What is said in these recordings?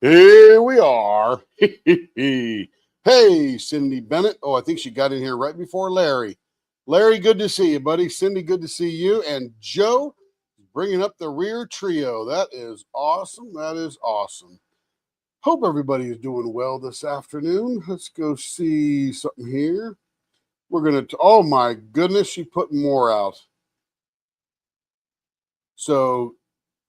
Here we are. Hey, Cindy Bennett. Oh, I think she got in here right before Larry. Larry, good to see you, buddy. Cindy, good to see you. And Joe bringing up the rear trio. That is awesome. That is awesome. Hope everybody is doing well this afternoon. Let's go see something here. We're going to, oh my goodness, she put more out. So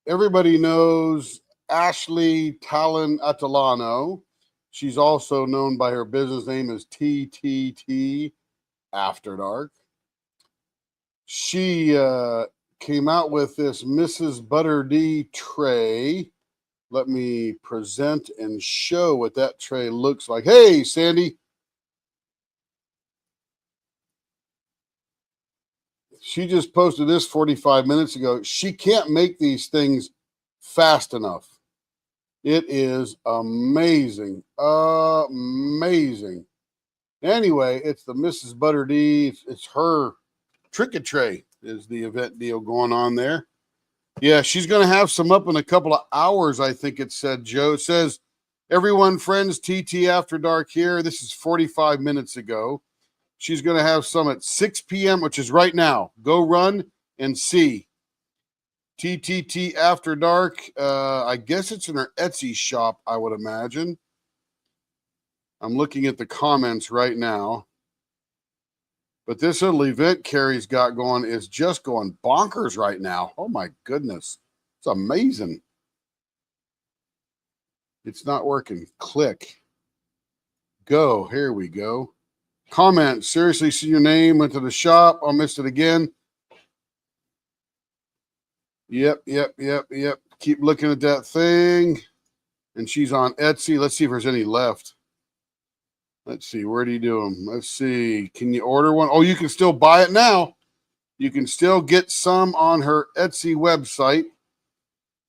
everybody knows Ashley Talon Atalano. She's also known by her business name as TTT After Dark. She came out with this Mrs. Butter D tray. Let me present and show what that tray looks like. Hey, Sandy. She just posted this 45 minutes ago. She can't make these things fast enough. It is amazing. Amazing. Anyway, it's the Mrs. Butter D. It's her Trick Tray is the event deal going on there. Yeah, she's going to have some up in a couple of hours, I think it said, Joe. It says, everyone, friends, TT After Dark here. This is 45 minutes ago. She's going to have some at 6 p.m., which is right now. Go run and see. TTT After Dark. I guess it's in her Etsy shop, I would imagine. I'm looking at the comments right now. But this little event Carrie's got going is just going bonkers right now. Oh, my goodness. It's amazing. It's not working. Click. Go. Here we go. Comment. Seriously, see your name. Went to the shop. I missed it again. Yep. Keep looking at that thing. And she's on Etsy. Let's see if there's any left. Let's see. Where do you do them? Let's see. Can you order one? Oh, you can still buy it now. You can still get some on her Etsy website.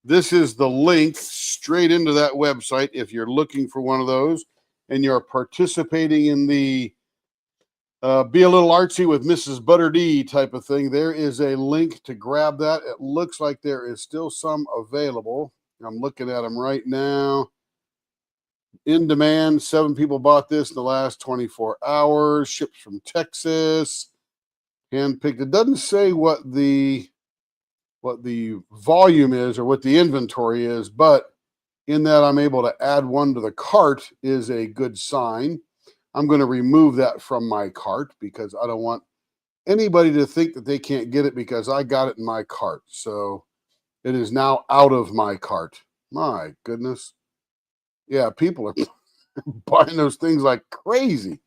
This is the link straight into that website if you're looking for one of those and you're participating in the be a little artsy with Mrs. Butter D type of thing. There is a link to grab that. It looks like there is still some available. I'm looking at them right now. In demand. 7 people bought this in the last 24 hours. Shipped from Texas. Handpicked. It doesn't say what the volume is or what the inventory is, but in that I'm able to add one to the cart is a good sign. I'm going to remove that from my cart because I don't want anybody to think that they can't get it because I got it in my cart. So it is now out of my cart. My goodness. Yeah, people are buying those things like crazy.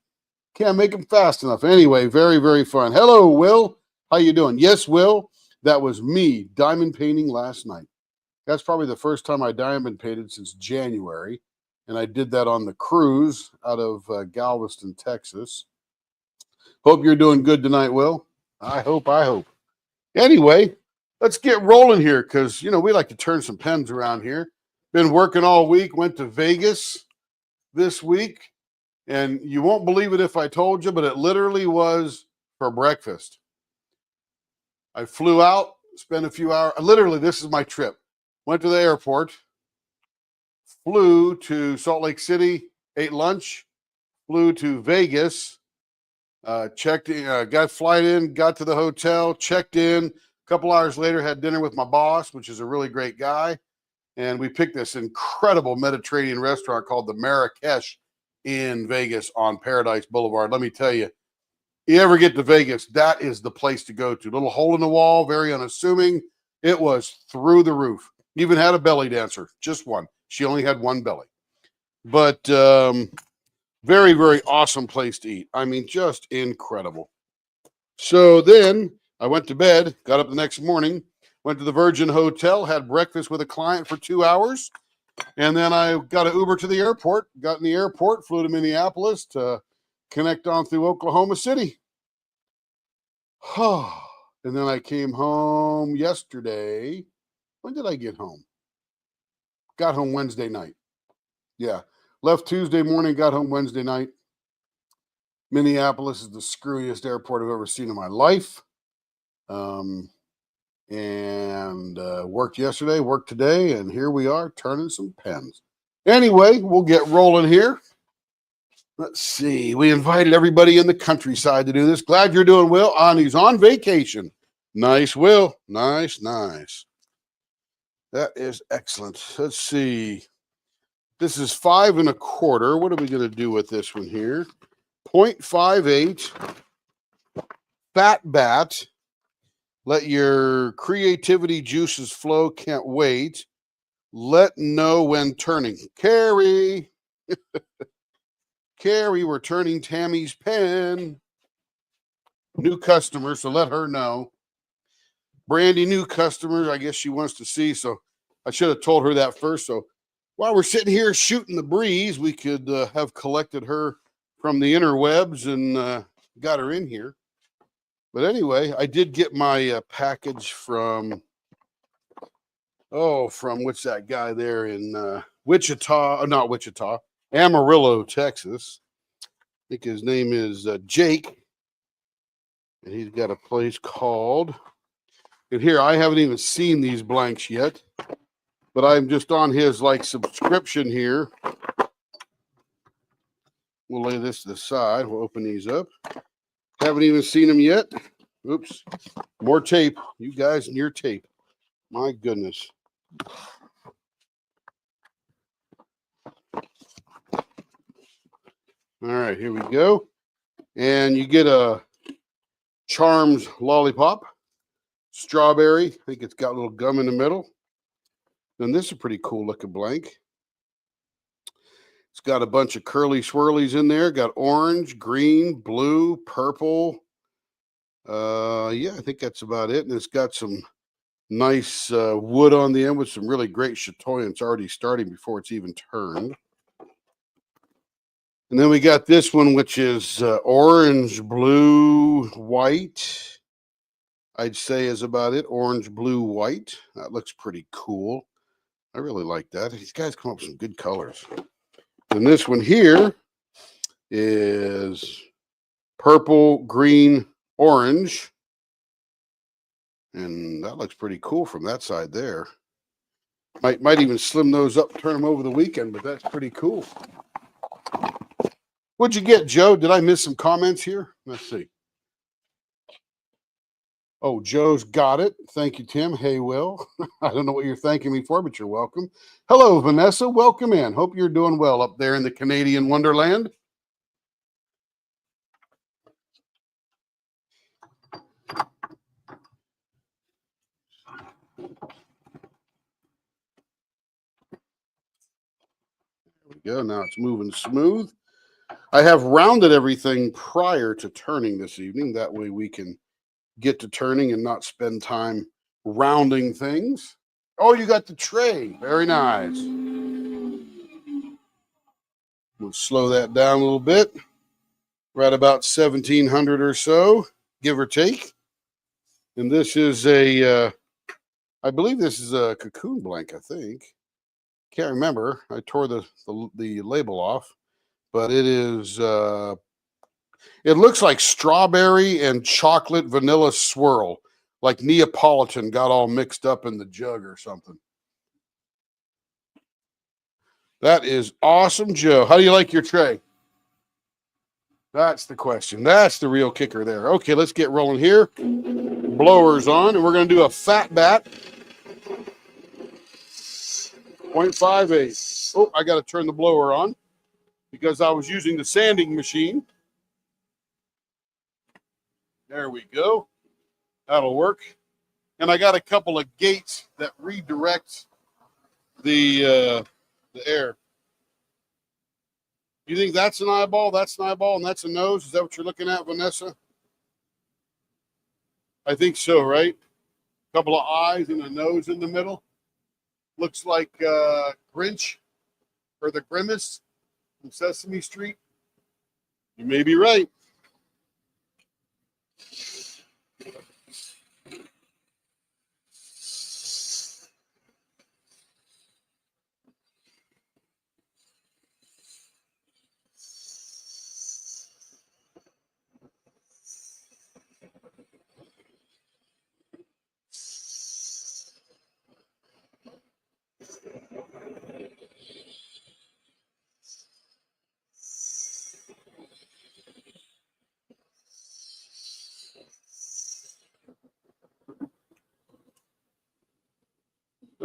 Can't make them fast enough. Anyway, very, very fun. Hello, Will. How you doing? Yes, Will. That was me diamond painting last night. That's probably the first time I diamond painted since January. And I did that on the cruise out of Galveston, Texas. Hope you're doing good tonight, Will. I hope. Anyway, let's get rolling here because, we like to turn some pens around here. Been working all week. Went to Vegas this week. And you won't believe it if I told you, but it literally was for breakfast. I flew out, spent a few hours. Literally, this is my trip. Went to the airport, flew to Salt Lake City, ate lunch, flew to Vegas, checked in, got flight in, got to the hotel, checked in. A couple hours later, had dinner with my boss, which is a really great guy. And we picked this incredible Mediterranean restaurant called the Marrakesh in Vegas on Paradise Boulevard. Let me tell you, you ever get to Vegas, that is the place to go to. Little hole in the wall, very unassuming. It was through the roof. Even had a belly dancer, just one. She only had one belly. But very, very awesome place to eat. I mean, just incredible. So then I went to bed, got up the next morning, went to the Virgin Hotel, had breakfast with a client for 2 hours. And then I got an Uber to the airport, got in the airport, flew to Minneapolis to connect on through Oklahoma City. And then I came home yesterday. When did I get home? Got home Wednesday night. Yeah. Left Tuesday morning, got home Wednesday night. Minneapolis is the screwiest airport I've ever seen in my life. And worked yesterday, worked today, and here we are turning some pens. Anyway, we'll get rolling here. Let's see. We invited everybody in the countryside to do this. Glad you're doing well. Ani's on vacation. Nice, Will. Nice, nice. That is excellent. Let's see. This is 5 1/4. What are we going to do with this one here? 0.58. Fat bat. Let your creativity juices flow. Can't wait. Let know when turning. Carrie. Carrie, we're turning Tammy's pen. New customer, so let her know. Brandy, new customer. I guess she wants to see, so I should have told her that first. So while we're sitting here shooting the breeze, we could have collected her from the interwebs and got her in here. But anyway, I did get my package from what's that guy there in Wichita? Not Wichita, Amarillo, Texas. I think his name is Jake. And he's got a place called, and here, I haven't even seen these blanks yet, but I'm just on his like subscription here. We'll lay this to the side. We'll open these up. Haven't even seen them yet. Oops. More tape. You guys and your tape. My goodness. All right, here we go. And you get a Charms lollipop. Strawberry. I think it's got a little gum in the middle. Then this is a pretty cool looking blank. It's got a bunch of curly swirlies in there. Got orange, green, blue, purple. Yeah, I think that's about it. And it's got some nice wood on the end with some really great chatoyance already starting before it's even turned. And then we got this one, which is orange, blue, white. I'd say is about it. Orange, blue, white. That looks pretty cool. I really like that. These guys come up with some good colors. And this one here is purple, green, orange. And that looks pretty cool from that side there. Might even slim those up, turn them over the weekend, but that's pretty cool. What'd you get, Joe? Did I miss some comments here? Let's see. Oh, Joe's got it. Thank you, Tim. Hey, Will. I don't know what you're thanking me for, but you're welcome. Hello, Vanessa. Welcome in. Hope you're doing well up there in the Canadian Wonderland. There we go. Now it's moving smooth. I have rounded everything prior to turning this evening. That way we can get to turning and not spend time rounding things. Oh, you got the tray. Very nice. We'll slow that down a little bit. We're at about 1,700 or so, give or take. And this is I believe this is a cocoon blank, I think. Can't remember. I tore the label off. But it is, it looks like strawberry and chocolate vanilla swirl. Like Neapolitan got all mixed up in the jug or something. That is awesome, Joe. How do you like your tray? That's the question. That's the real kicker there. Okay, let's get rolling here. Blowers on, and we're going to do a fat bat. 0.58. Oh, I got to turn the blower on because I was using the sanding machine. There we go. That'll work. And I got a couple of gates that redirect the air. You think that's an eyeball, that's an eyeball, and that's a nose? Is that what you're looking at, Vanessa? I think so, right? A couple of eyes and a nose in the middle. Looks like Grinch or the Grimace from Sesame Street. You may be right.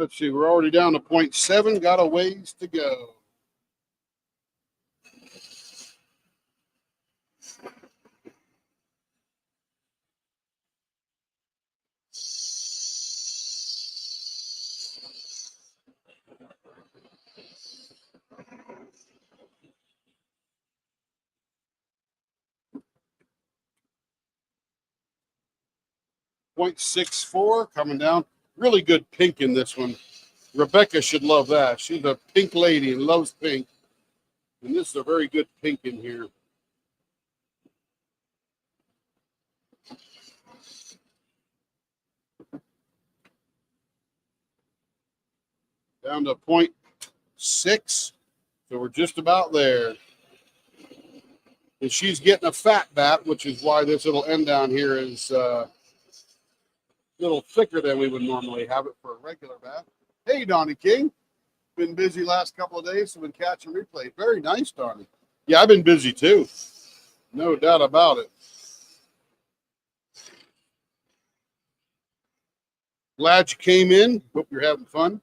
Let's see, we're already down to 0.7, got a ways to go. .64 coming down. Really good pink in this one. Rebecca should love that. She's a pink lady and loves pink. And this is a very good pink in here. Down to 0.6. So we're just about there. And she's getting a fat bat, which is why this little end down here is a little thicker than we would normally have it for a regular bat. Hey, Donnie King. Been busy last couple of days, so been catching replay. Very nice, Donnie. Yeah, I've been busy too. No doubt about it. Glad you came in. Hope you're having fun.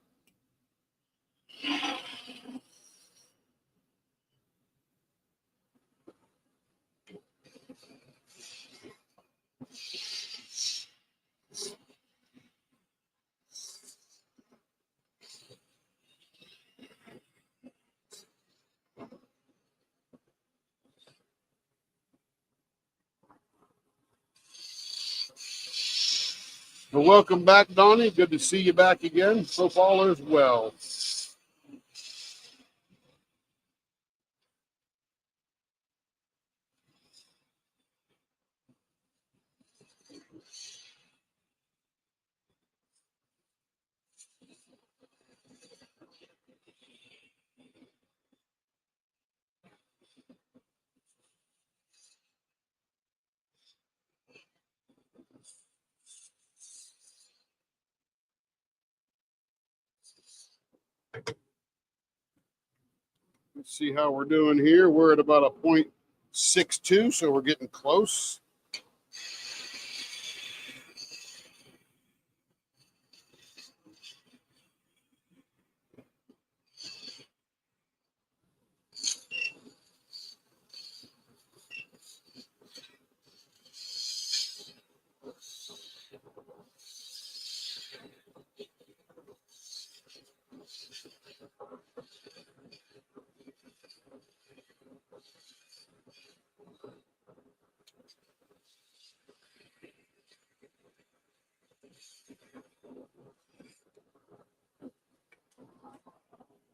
Well, welcome back, Donnie. Good to see you back again. Hope all is well. Let's see how we're doing here. We're at about a 0.62, so we're getting close.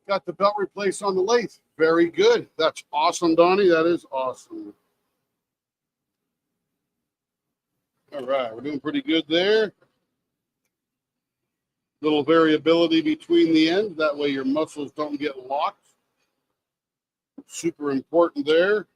Got the belt replaced on the lathe. Very good. That's awesome, Donnie. That is awesome. All right, we're doing pretty good there. Little variability between the ends. That way your muscles don't get locked. Super important there.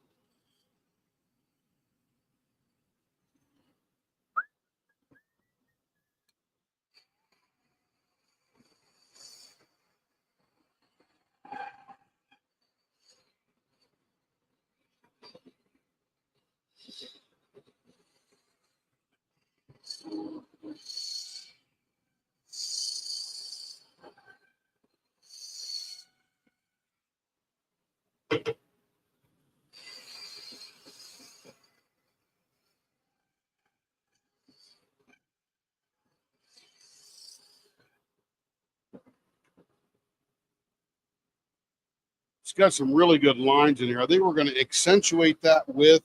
It's got some really good lines in here. I think we're going to accentuate that with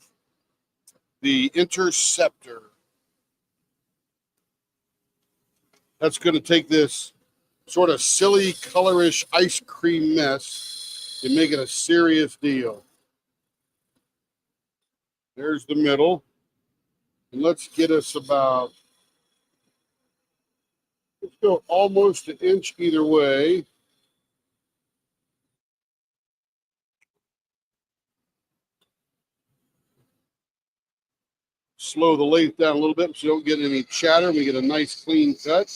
the interceptor. That's going to take this sort of silly, colorish ice cream mess and make it a serious deal. There's the middle. And let's get us about, let's go almost an inch either way. Slow the lathe down a little bit so you don't get any chatter. We get a nice clean cut.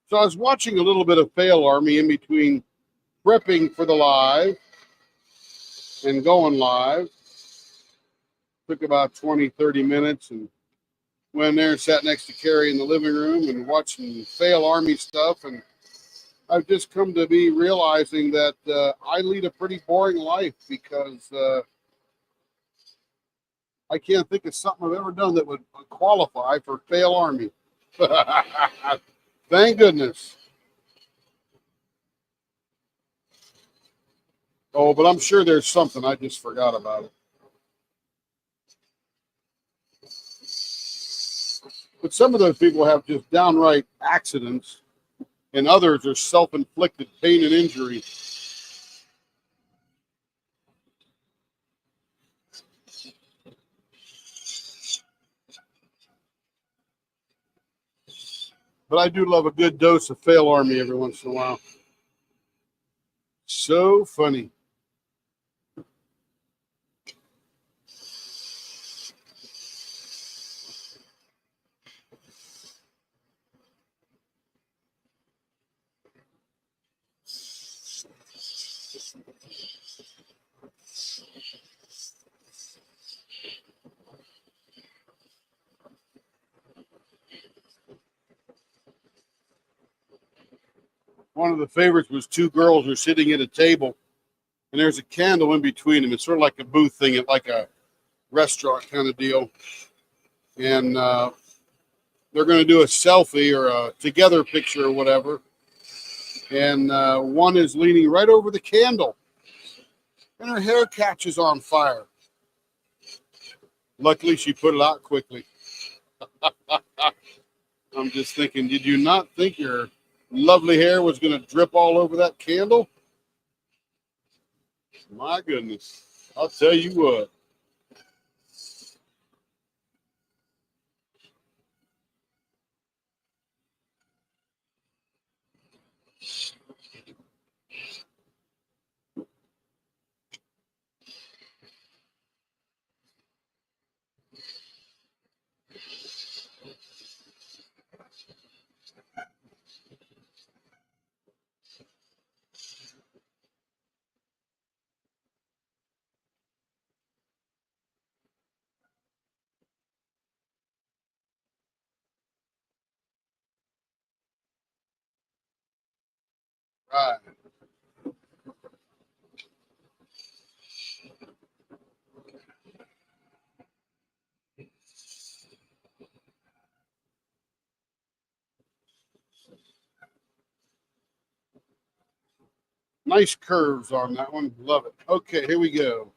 So I was watching a little bit of Fail Army in between prepping for the live and going live. Took about 20, 30 minutes and went there and sat next to Carrie in the living room and watching Fail Army stuff. And I've just come to be realizing that I lead a pretty boring life because I can't think of something I've ever done that would qualify for Fail Army. Thank goodness. Oh, but I'm sure there's something. I just forgot about it. But some of those people have just downright accidents, and others are self-inflicted pain and injury. But I do love a good dose of Fail Army every once in a while. So funny. One of the favorites was two girls are sitting at a table, and there's a candle in between them. It's sort of like a booth thing, at like a restaurant kind of deal. And they're going to do a selfie or a together picture or whatever. And one is leaning right over the candle, and her hair catches on fire. Luckily, she put it out quickly. I'm just thinking, did you not think your lovely hair was going to drip all over that candle? My goodness. I'll tell you what. Right. Nice curves on that one. Love it. Okay, here we go.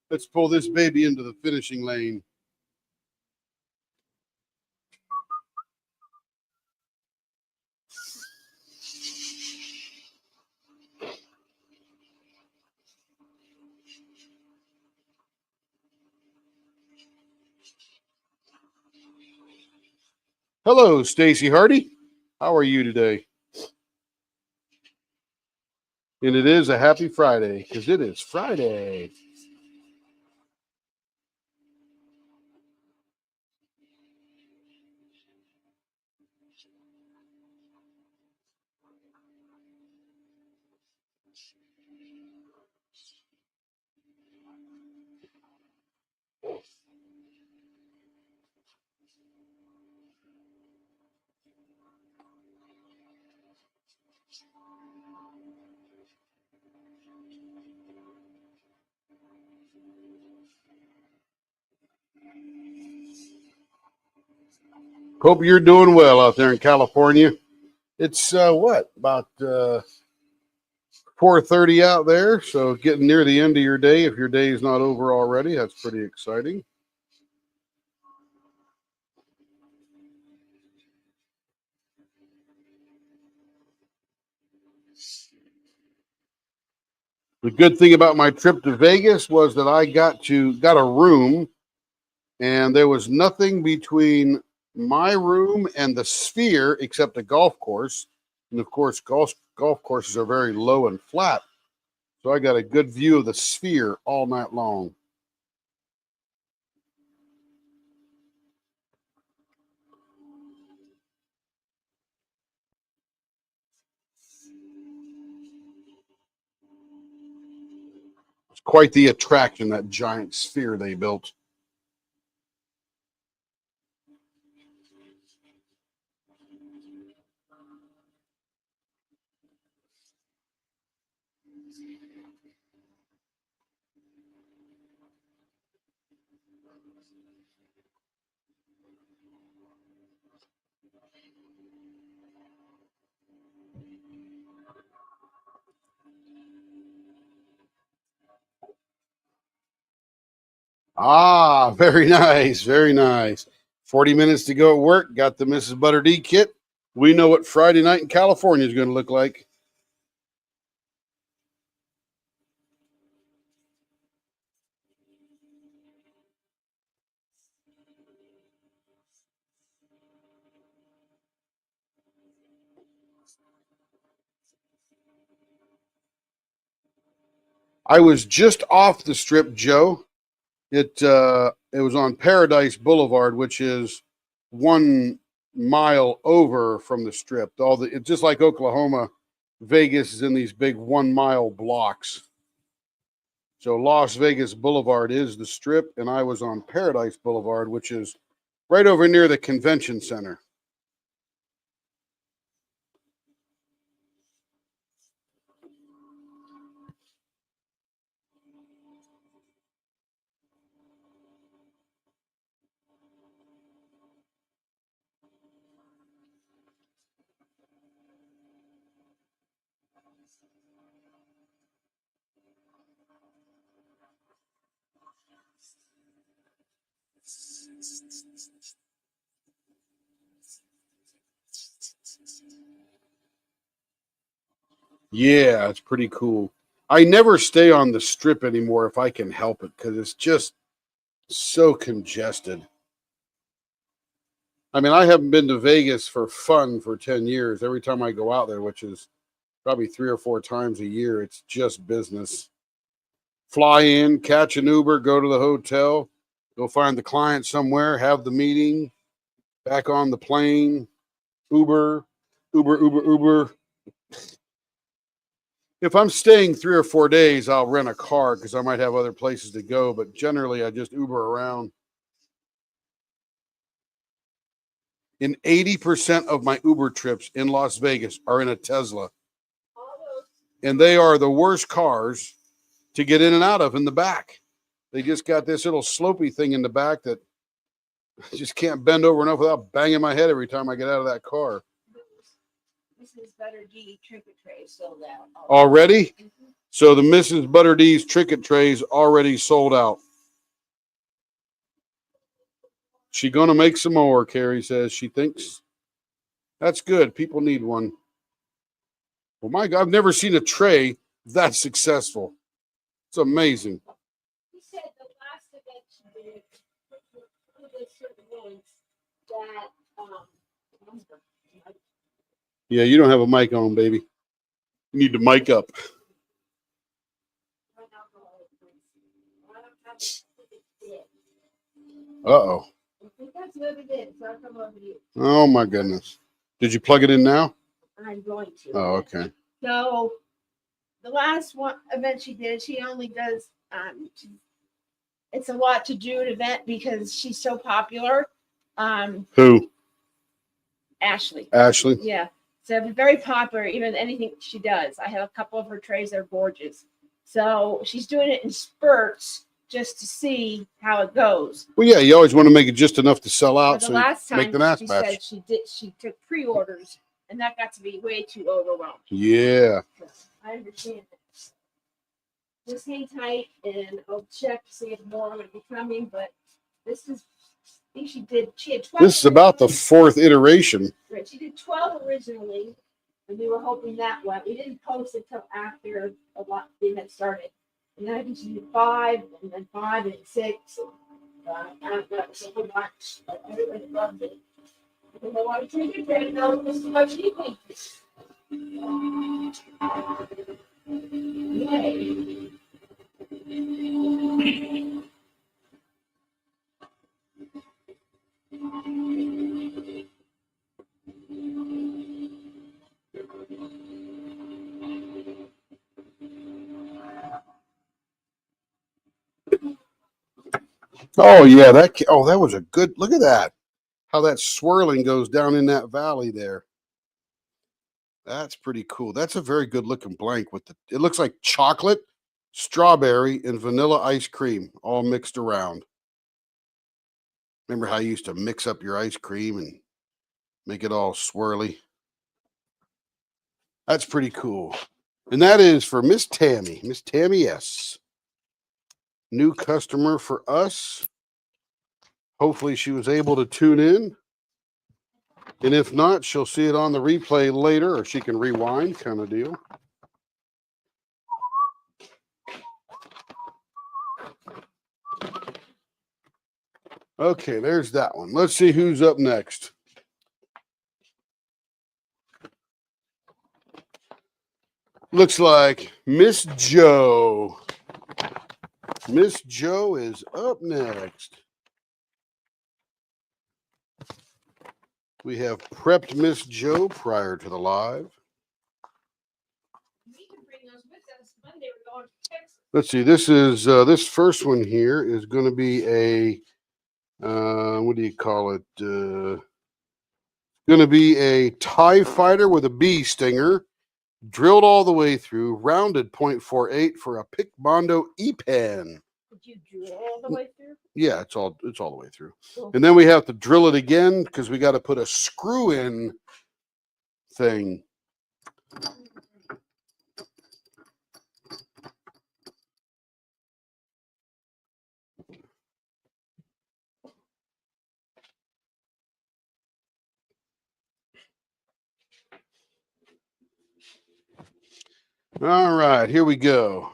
Let's pull this baby into the finishing lane. Hello, Stacy Hardy. How are you today? And it is a happy Friday because it is Friday. Hope you're doing well out there in California. It's what, about 4:30 out there, so getting near the end of your day. If your day is not over already, that's pretty exciting. The good thing about my trip to Vegas was that I got a room, and there was nothing between my room and the Sphere except a golf course. And of course, golf courses are very low and flat. So I got a good view of the Sphere all night long. It's quite the attraction, that giant sphere they built. Ah, very nice, very nice. 40 minutes to go at work. Got the Mrs. Butter D kit. We know what Friday night in California is going to look like. I was just off the strip, Joe. It was on Paradise Boulevard, which is 1 mile over from the strip. It's just like Oklahoma. Vegas is in these big 1 mile blocks. So Las Vegas Boulevard is the strip, and I was on Paradise Boulevard, which is right over near the convention center. Yeah, it's pretty cool. I never stay on the strip anymore if I can help it because it's just so congested. I mean, I haven't been to Vegas for fun for 10 years. Every time I go out there, which is probably 3 or 4 times a year, it's just business. Fly in, catch an Uber, go to the hotel, go find the client somewhere, have the meeting, back on the plane, Uber, Uber, Uber, Uber. If I'm staying 3 or 4 days, I'll rent a car because I might have other places to go. But generally, I just Uber around. And 80% of my Uber trips in Las Vegas are in a Tesla. And they are the worst cars to get in and out of in the back. They just got this little slopey thing in the back that I just can't bend over enough without banging my head every time I get out of that car. Mrs. Butter D trinket tray sold out. Already? Mm-hmm. So the Mrs. Butter D's trinket trays already sold out. She gonna make some more, Carrie says. She thinks. That's good. People need one. Well, my God, I've never seen a tray that successful. It's amazing. He said the last event she did with certain ones that yeah, you don't have a mic on, baby. You need to mic up. Uh-oh. Oh, my goodness. Did you plug it in now? I'm going to. Oh, okay. So the last one event she did, she only does, it's a lot to do an event because she's so popular. Who? Ashley. Ashley? Yeah. So very popular, even anything she does. I have a couple of her trays, they're gorgeous. So she's doing it in spurts just to see how it goes. Well, yeah, you always want to make it just enough to sell out. The last time make the next she batch. said she took pre-orders, and that got to be way too overwhelmed. Yeah. I understand that. Just hang tight and I'll check to see if more are going to be coming. But this is, I think she had 12. This is about the fourth iteration. Right, she did 12 originally, and we were hoping that went. We didn't post it till after a lot they had started. And then I think she did 5, and then 5, and 6. I don't know, it's a whole bunch. But everybody loved it. Because I want to take it right now, this is much evening. Yay. Oh yeah, that was a good look at that. How that swirling goes down in that valley there. That's pretty cool. That's a very good looking blank with it looks like chocolate, strawberry, and vanilla ice cream all mixed around. Remember how you used to mix up your ice cream and make it all swirly? That's pretty cool. And that is for Miss Tammy. Miss Tammy S. New customer for us. Hopefully she was able to tune in. And if not, she'll see it on the replay later, or she can rewind, kind of deal. Okay, there's that one. Let's see who's up next. Looks like Miss Joe. Miss Joe is up next. We have prepped Miss Joe prior to the live. We can bring those with us Monday. We're going to Texas. Let's see. This is this first one here is going to be a what do you call it? Going to be a TIE fighter with a bee stinger, drilled all the way through, rounded .48 for a Pic Mondo E-Pen. Did you drill all the way through? Yeah, it's all the way through. Cool. And then we have to drill it again because we got to put a screw in thing. All right, here we go.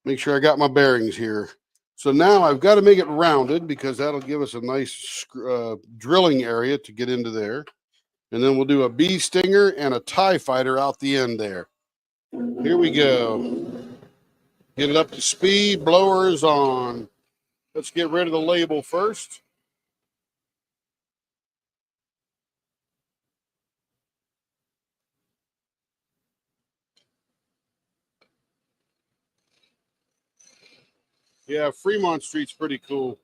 Make sure I got my bearings here. So now I've got to make it rounded because that'll give us a nice drilling area to get into there. And then we'll do a bee stinger and a TIE fighter out the end there. Here we go. Get it up to speed. Blower is on. Let's get rid of the label first. Yeah, Fremont Street's pretty cool.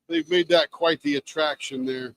They've made that quite the attraction there.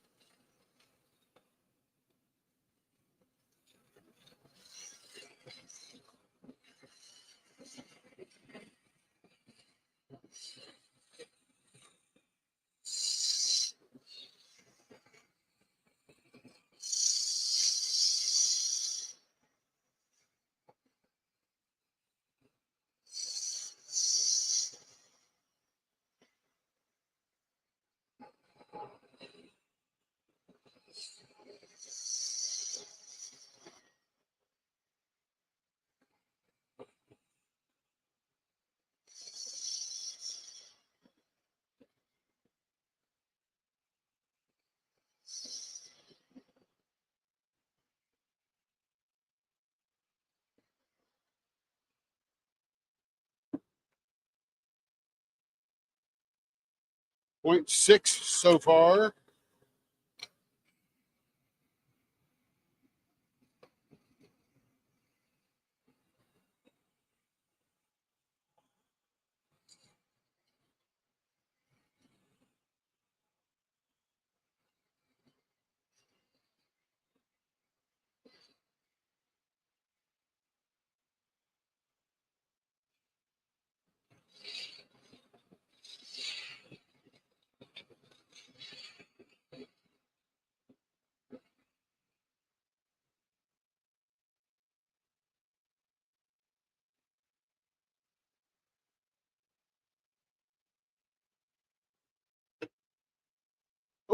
.6 so far.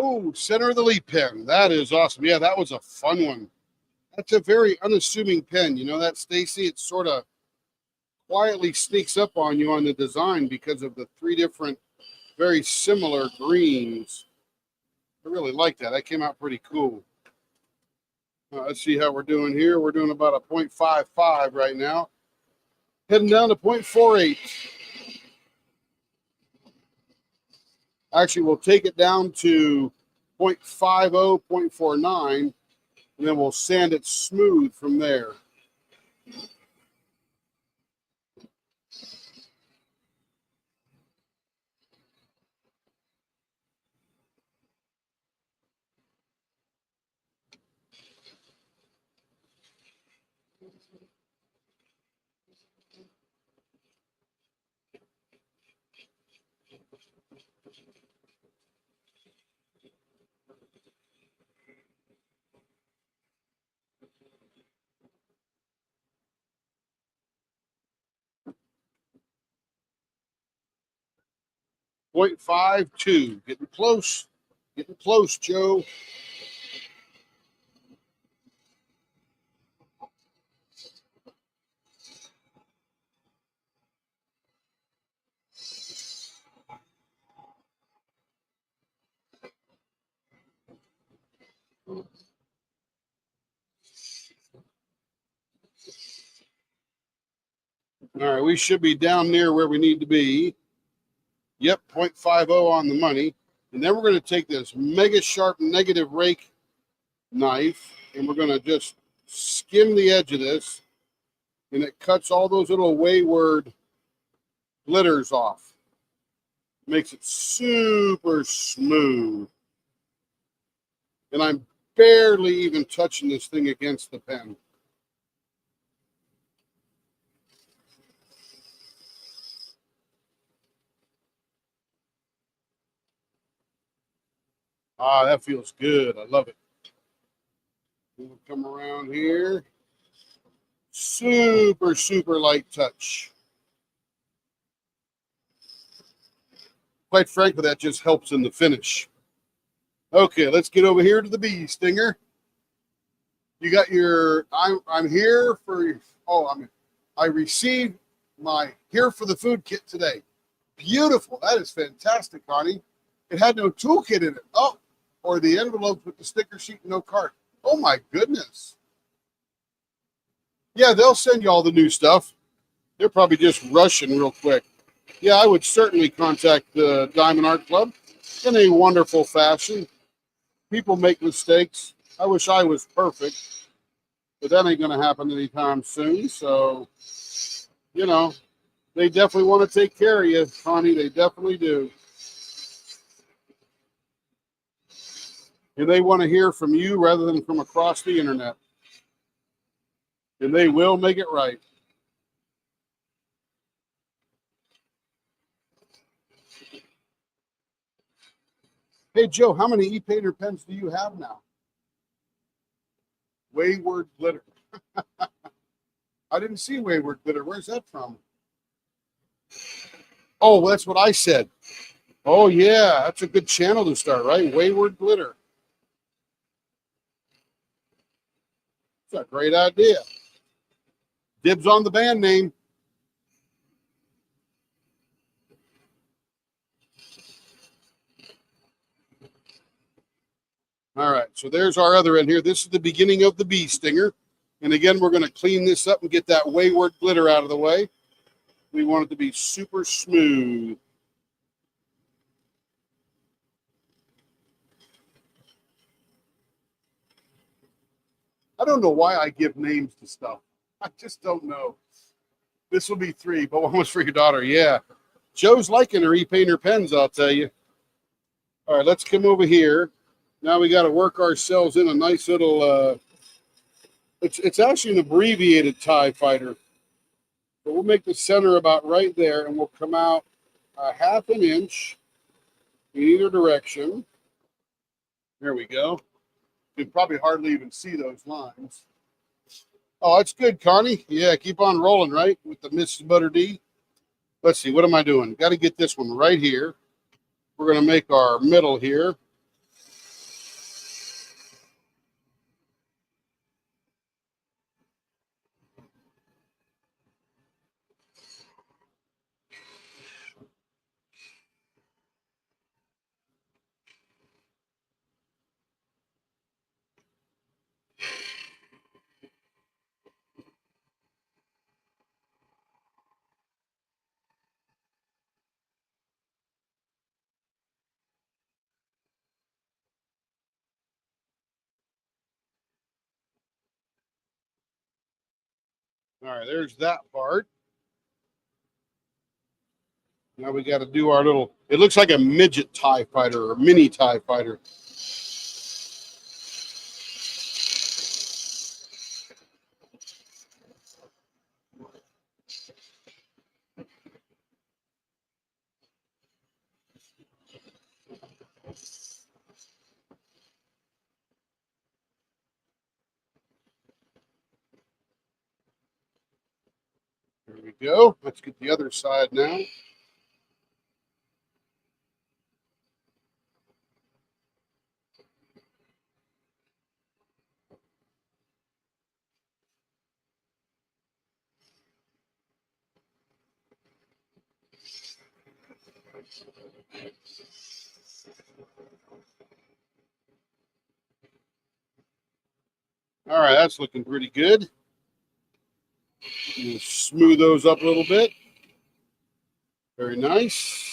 Oh, center of the leaf pen. That is awesome. Yeah, that was a fun one. That's a very unassuming pen. You know that, Stacy? It sort of quietly sneaks up on you on the design because of the three different very similar greens. I really like that. That came out pretty cool. Let's see how we're doing here. We're doing about a 0.55 right now. Heading down to 0.48. Actually, we'll take it down to 0.50, 0.49, and then we'll sand it smooth from there. .52, getting close, Joe. All right, we should be down near where we need to be. Yep, 0.50 on the money. And then we're going to take this mega sharp negative rake knife and we're going to just skim the edge of this, and it cuts all those little wayward glitters off. Makes it super smooth. And I'm barely even touching this thing against the pen. Ah, that feels good. I love it. We'll come around here. Super, super light touch. Quite frankly, that just helps in the finish. Okay, let's get over here to the bee stinger. You got your, I'm here for, I received my here for the food kit today. Beautiful. That is fantastic, Connie. It had no toolkit in it. Oh, or the envelope with the sticker sheet and no card. Oh my goodness. Yeah, they'll send you all the new stuff. They're probably just rushing real quick. Yeah, I would certainly contact the Diamond Art Club in a wonderful fashion. People make mistakes. I wish I was perfect, but that ain't going to happen anytime soon. So, you know, they definitely want to take care of you, Connie. They definitely do. And they want to hear from you rather than from across the internet. And they will make it right. Hey, Joe, how many e-painter pens do you have now? Wayward Glitter. I didn't see Wayward Glitter. Where's that from? Oh, well, that's what I said. Oh, yeah, that's a good channel to start, right? Wayward Glitter. That's a great idea. Dibs on the band name. All right, so there's our other end here. This is the beginning of the bee stinger. And again, we're going to clean this up and get that wayward glitter out of the way. We want it to be super smooth. I don't know why I give names to stuff. I just don't know. This will be 3, but one was for your daughter. Yeah. Joe's liking her e-painter pens, I'll tell you. All right, let's come over here. Now we got to work ourselves in a nice little, it's actually an abbreviated TIE fighter. But we'll make the center about right there, and we'll come out a 1/2 inch in either direction. There we go. You can probably hardly even see those lines. Oh, that's good, Connie. Yeah, keep on rolling, right? With the Mrs. Butter D. Let's see, what am I doing? Got to get this one right here. We're going to make our middle here. All right, there's that part. Now we got to do our little, it looks like a midget TIE fighter or mini TIE fighter. There we go. Let's get the other side now. All right, that's looking pretty good. Smooth those up a little bit. Very nice.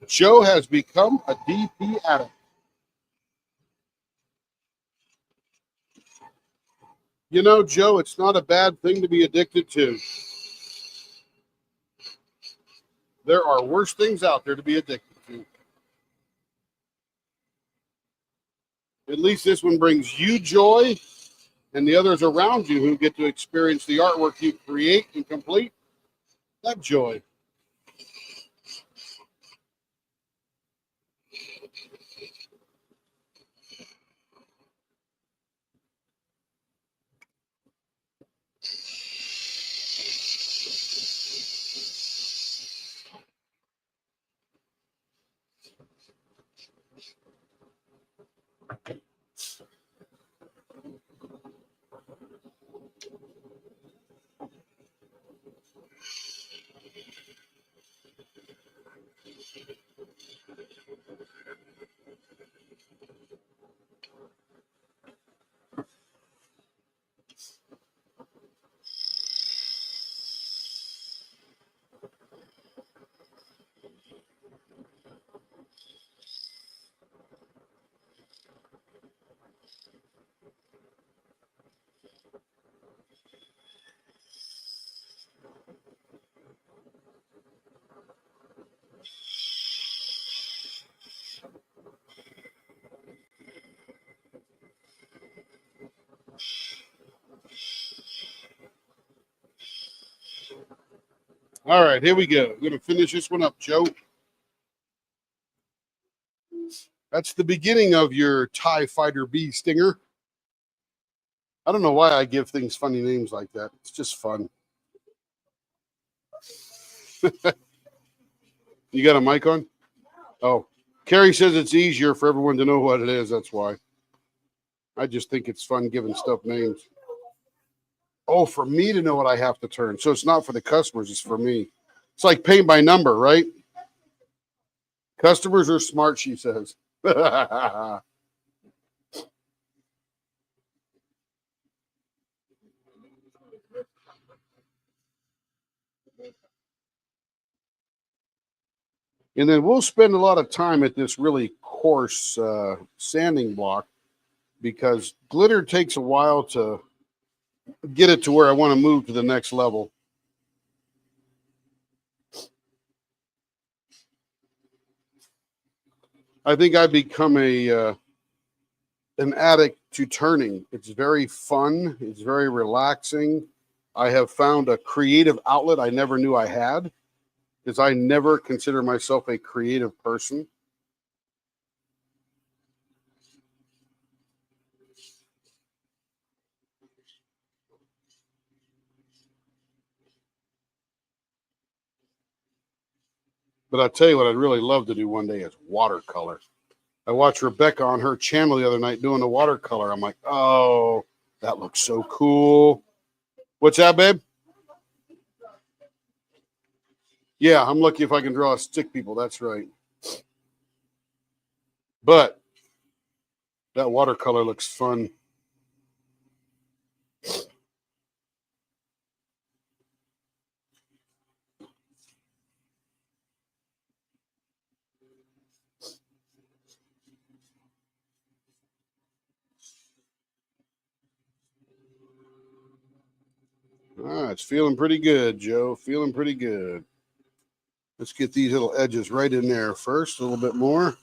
Joe has become a DP addict. You know, Joe, it's not a bad thing to be addicted to. There are worse things out there to be addicted to. At least this one brings you joy and the others around you who get to experience the artwork you create and complete. That joy. All right, here we go. I'm going to finish this one up, Joe. That's the beginning of your TIE Fighter B Stinger. I don't know why I give things funny names like that. It's just fun. You got a mic on? Oh, Carrie says it's easier for everyone to know what it is. That's why. I just think it's fun giving stuff names. Oh, for me to know what I have to turn. So it's not for the customers, it's for me. It's like paying by number, right? Customers are smart, she says. And then we'll spend a lot of time at this really coarse sanding block because glitter takes a while to get it to where I want to move to the next level. I think I've become an addict to turning. It's very fun. It's very relaxing. I have found a creative outlet I never knew I had because I never consider myself a creative person. But I tell you what, I'd really love to do one day is watercolor. I watched Rebecca on her channel the other night doing the watercolor. I'm like, oh, that looks so cool. What's that, babe? Yeah, I'm lucky if I can draw stick people. That's right. But that watercolor looks fun. Ah, it's feeling pretty good, Joe. Feeling pretty good. Let's get these little edges right in there first, a little bit more.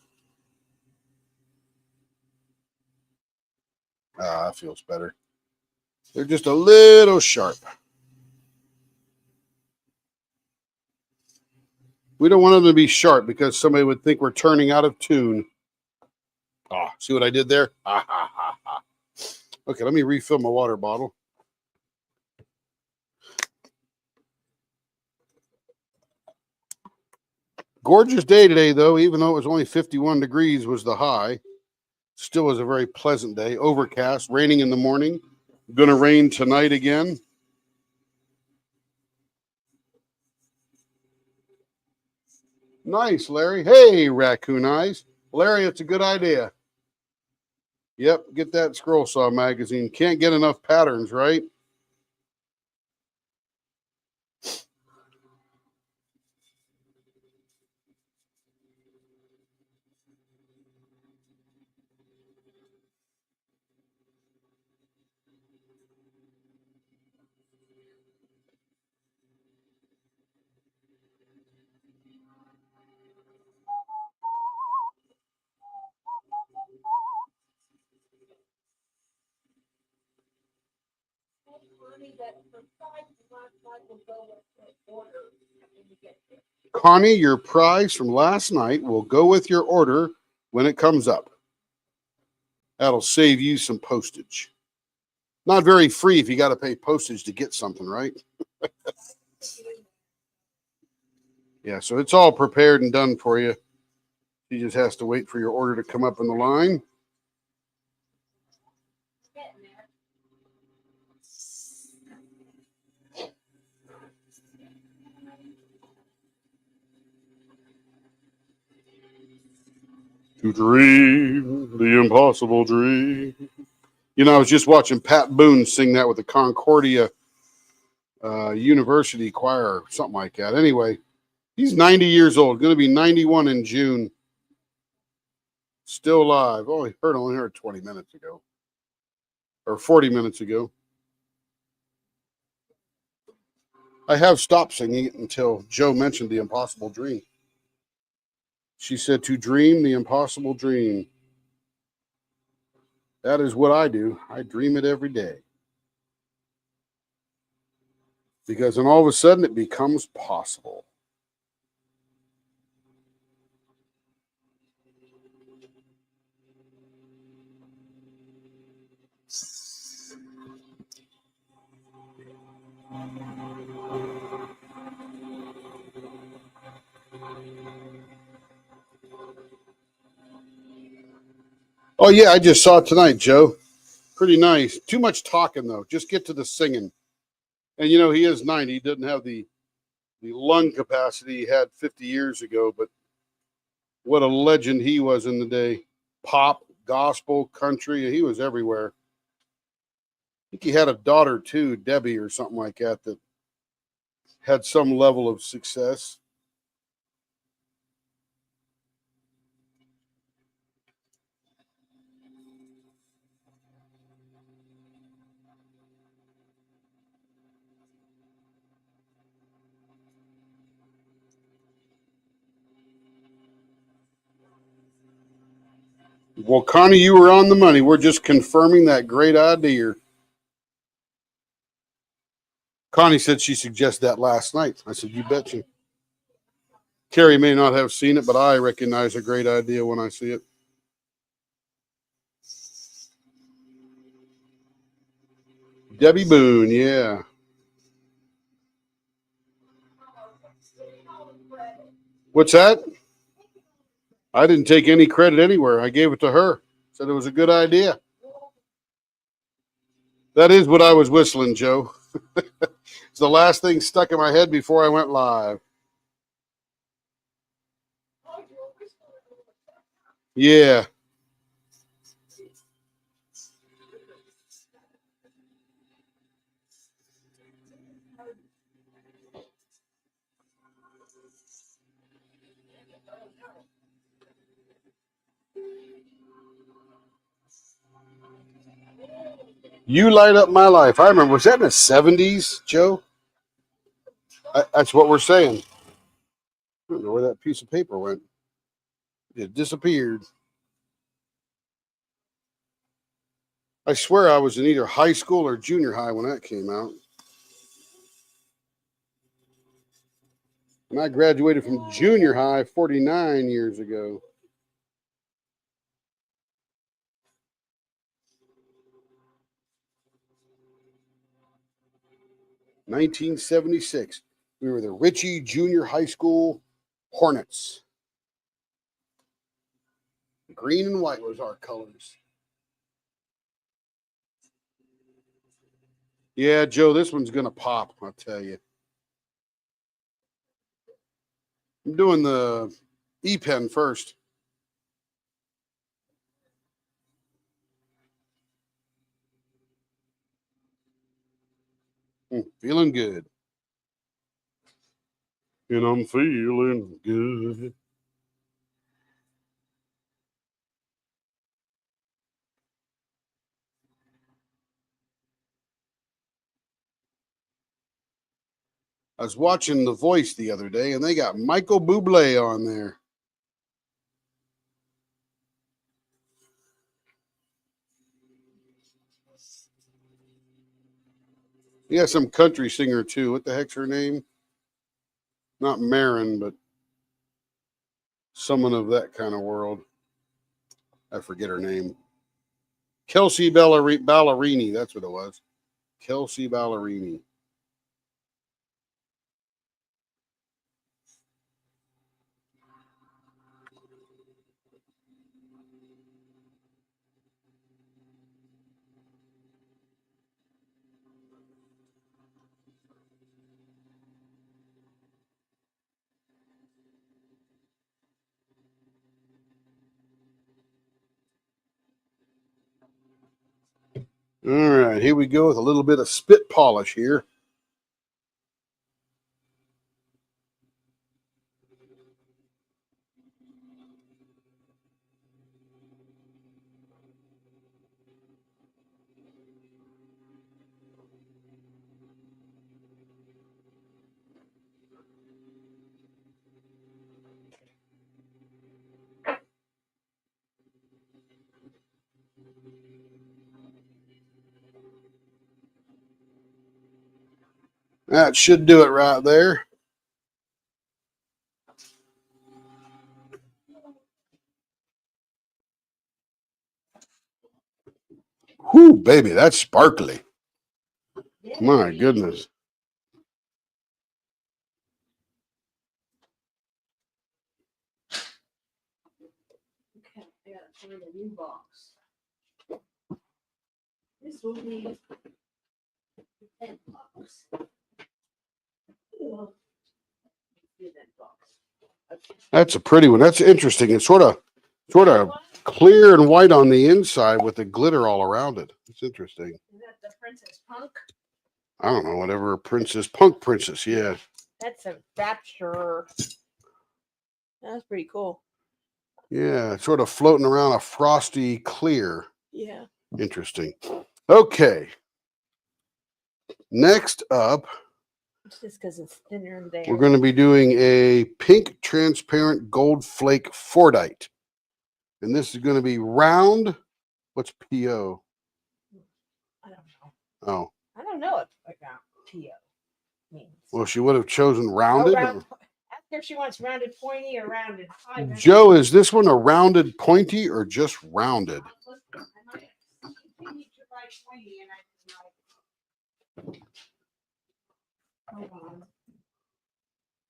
Ah, that feels better. They're just a little sharp. We don't want them to be sharp because somebody would think we're turning out of tune. Ah, see what I did there? Ah, ha, ha, ha. Okay, let me refill my water bottle. Gorgeous day today, though, even though it was only 51 degrees was the high. Still was a very pleasant day. Overcast, raining in the morning. Going to rain tonight again. Nice, Larry. Hey, Raccoon Eyes. Larry, it's a good idea. Yep, get that Scroll Saw magazine. Can't get enough patterns, right? Connie, your prize from last night will go with your order when it comes up. That'll save you some postage. Not very free if you got to pay postage to get something, right? Yeah, so it's all prepared and done for you. She just has to wait for your order to come up in the line. To dream the impossible dream. You know, I was just watching Pat Boone sing that with the Concordia University Choir, something like that. Anyway, he's 90 years old, going to be 91 in June. Still alive. Oh, only heard 20 minutes ago. Or 40 minutes ago. I have stopped singing it until Joe mentioned the impossible dream. She said to dream the impossible dream. That is what I do. I dream it every day. Because then all of a sudden it becomes possible. Oh, yeah, I just saw it tonight, Joe. Pretty nice. Too much talking, though. Just get to the singing. And, you know, he is 90. He doesn't have the lung capacity he had 50 years ago, but what a legend he was in the day. Pop, gospel, country, he was everywhere. I think he had a daughter, too, Debbie or something like that had some level of success. Well, Connie, you were on the money. We're just confirming that great idea. Connie said she suggested that last night. I said, you betcha. Carrie may not have seen it, but I recognize a great idea when I see it. Debbie Boone, yeah. What's that? I didn't take any credit anywhere. I gave it to her. Said it was a good idea. That is what I was whistling, Joe. It's the last thing stuck in my head before I went live. Yeah. You light up my life. I remember, was that in the 70s, Joe? That's what we're saying. I don't know where that piece of paper went. It disappeared. I swear I was in either high school or junior high when that came out. And I graduated from junior high 49 years ago. (1976). We were the Ritchie Junior High School Hornets. Green and white was our colors. Yeah, Joe, this one's going to pop, I'll tell you. I'm doing the E-pen first. Feeling good. And I'm feeling good. I was watching The Voice the other day, and they got Michael Bublé on there. Yeah, some country singer too. What the heck's her name? Not Marin, but someone of that kind of world. I forget her name. Kelsey Ballerini. That's what it was. Kelsey Ballerini. All right, here we go with a little bit of spit polish here. That should do it right there. Whew, baby, that's sparkly. My goodness. Okay, I gotta find a new box. This will be the 10 box. That's a pretty one. That's interesting. It's sort of clear and white on the inside with the glitter all around it. It's interesting. Is that the Princess Punk? I don't know, whatever princess, punk princess, yeah. That's a rapture. That's pretty cool. Yeah, it's sort of floating around a frosty clear. Yeah. Interesting. Okay. Next up, It's just because it's thinner in there. we're going to be doing a pink transparent gold flake Fordite. And this is going to be round. What's PO? I don't know. Oh. I don't know what PO means. Well, she would have chosen rounded. Ask her if she wants rounded pointy or rounded high. Joe, is this one a rounded pointy or just rounded? I might continue to write pointy and hold on.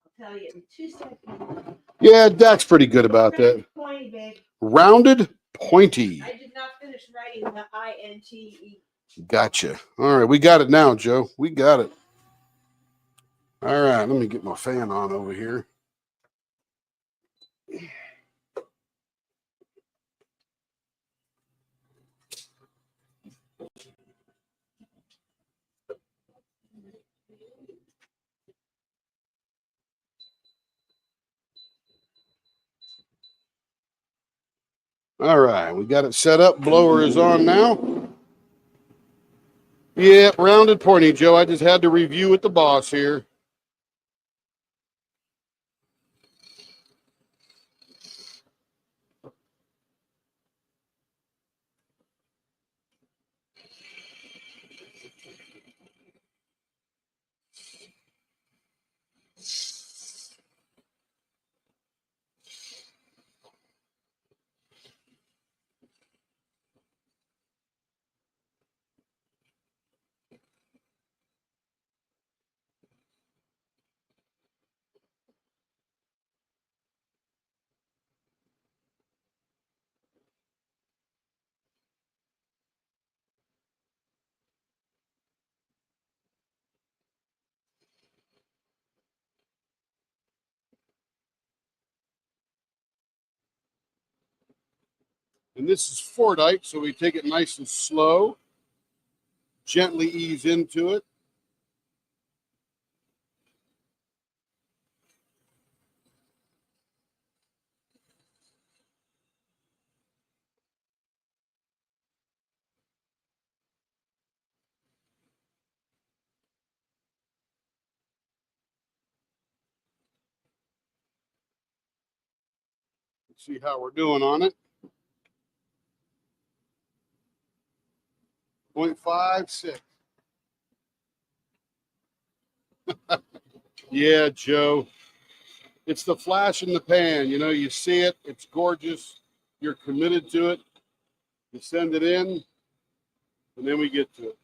I'll tell you in 2 seconds. Yeah, that's pretty good about that. Pointy, babe. Rounded pointy. I did not finish writing the INTE. Gotcha. All right, we got it now, Joe. We got it. All right, let me get my fan on over here. All right, we got it set up. Blower is on now. Yeah, rounded pointy, Joe. I just had to review with the boss here. And this is Fordite, so we take it nice and slow. Gently ease into it. Let's see how we're doing on it. 0.56. Yeah, Joe. It's the flash in the pan. You know, you see it. It's gorgeous. You're committed to it. You send it in, and then we get to it.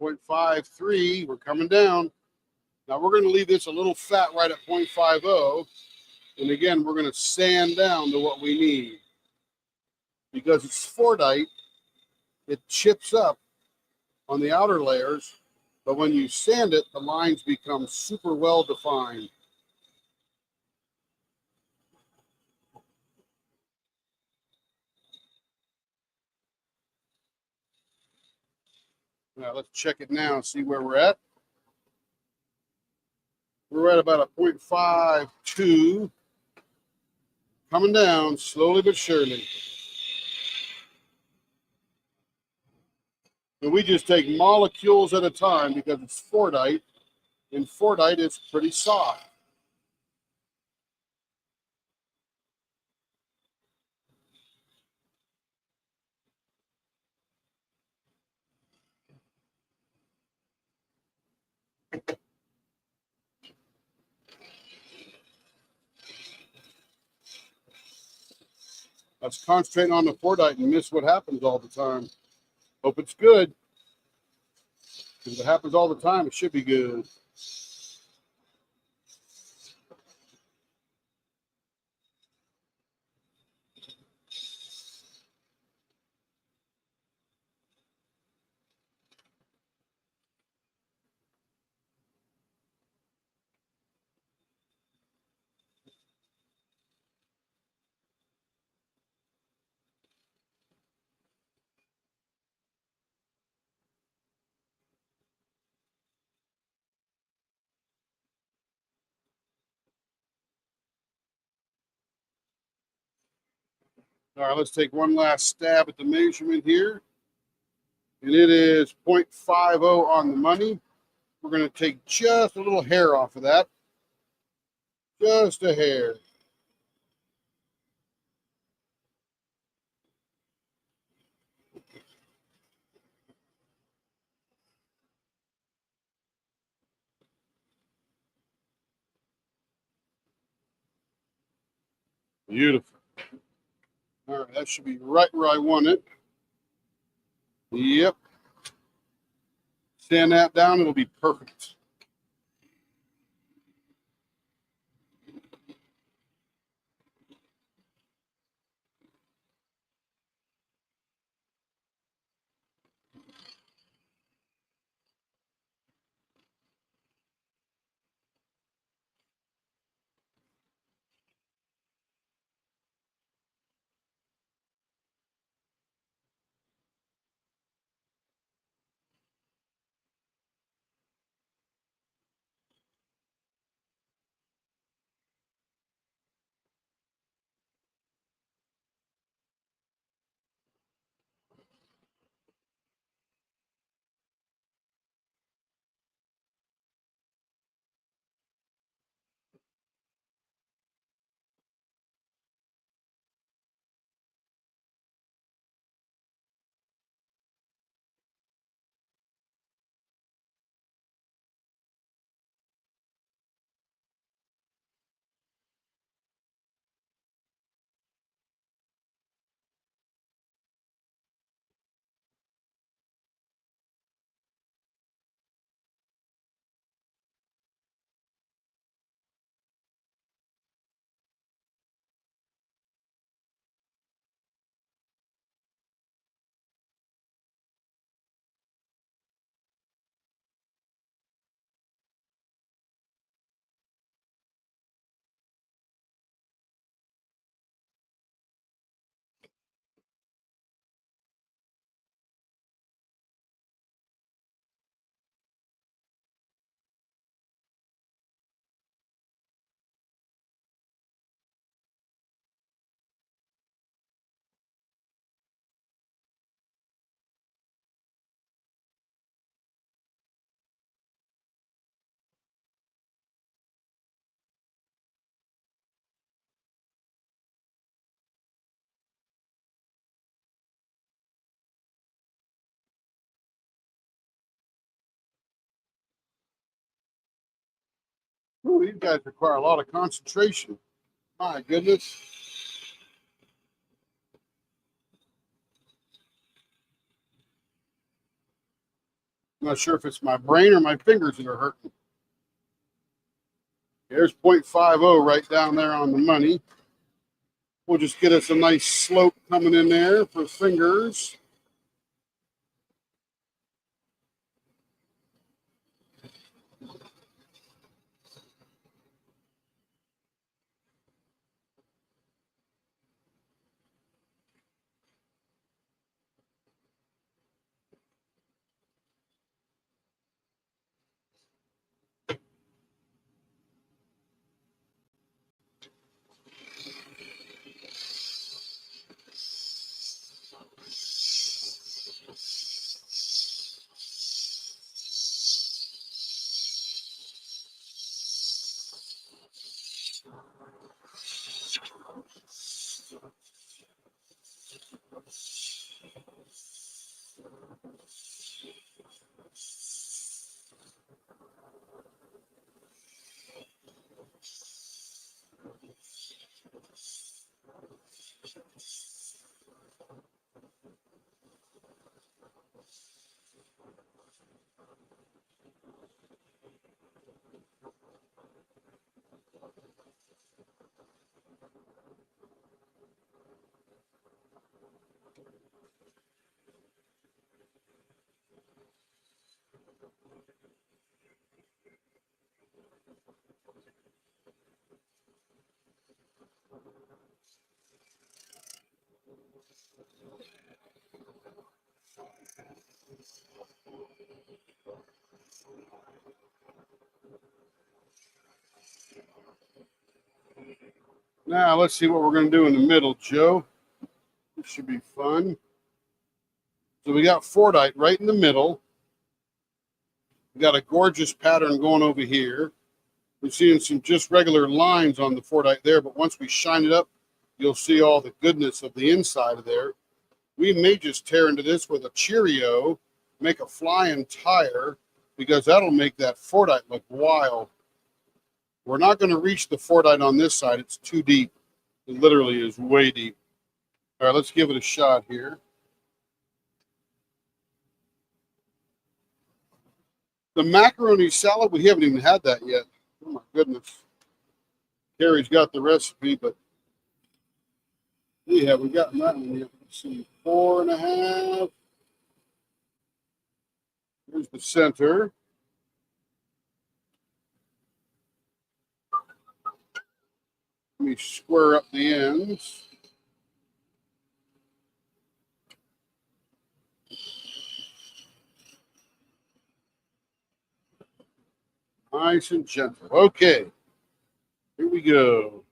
.53, we're coming down. Now we're going to leave this a little fat right at 0.50. And again, we're going to sand down to what we need. Because it's Fordite, it chips up on the outer layers, but when you sand it, the lines become super well defined. Now let's check it now and see where we're at. We're at about a 0.52, coming down slowly but surely. And we just take molecules at a time because it's Fordite, and Fordite is pretty soft. Let's concentrate on the Fordite and miss what happens all the time. Hope it's good. If it happens all the time, it should be good. All right, let's take one last stab at the measurement here. And it is 0.50 on the money. We're going to take just a little hair off of that. Just a hair. Beautiful. All right, that should be right where I want it. Yep. Sand that down, it'll be perfect. Ooh, these guys require a lot of concentration. My goodness. I'm not sure if it's my brain or my fingers that are hurting. There's 0.50 right down there on the money. We'll just get us a nice slope coming in there for fingers. Now let's see what we're going to do in the middle, Joe. This should be fun. So we got Fordite right in the middle. We got a gorgeous pattern going over here. We're seeing some just regular lines on the Fordite there, but once we shine it up, you'll see all the goodness of the inside of there. We may just tear into this with a Cheerio, make a flying tire, because that'll make that Fordite look wild. We're not going to reach the Fordite on this side. It's too deep. It literally is way deep. All right, let's give it a shot here. The macaroni salad, we haven't even had that yet. Oh my goodness. Carrie's got the recipe, but we haven't gotten that one yet. Let's see, 4.5. Here's the center. Let me square up the ends. Nice and gentle. Okay, here we go.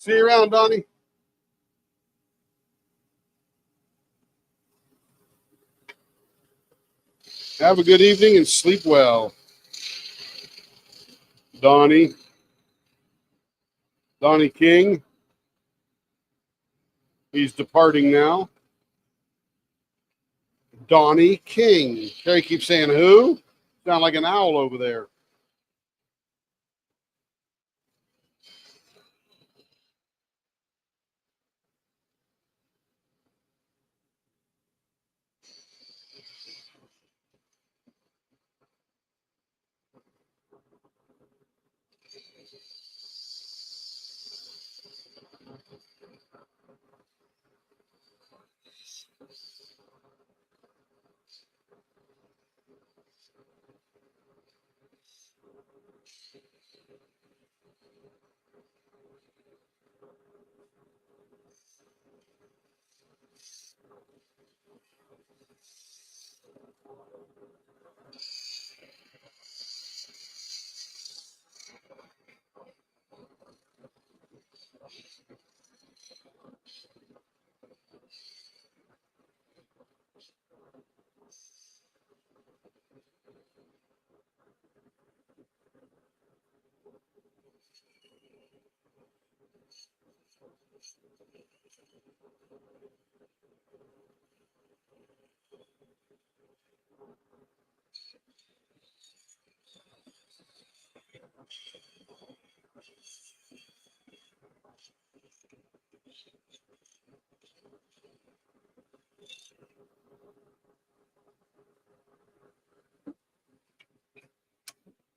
See you around, Donnie. Have a good evening and sleep well. Donnie King. He's departing now. Donnie King. Carrie keeps saying who? Sound like an owl over there.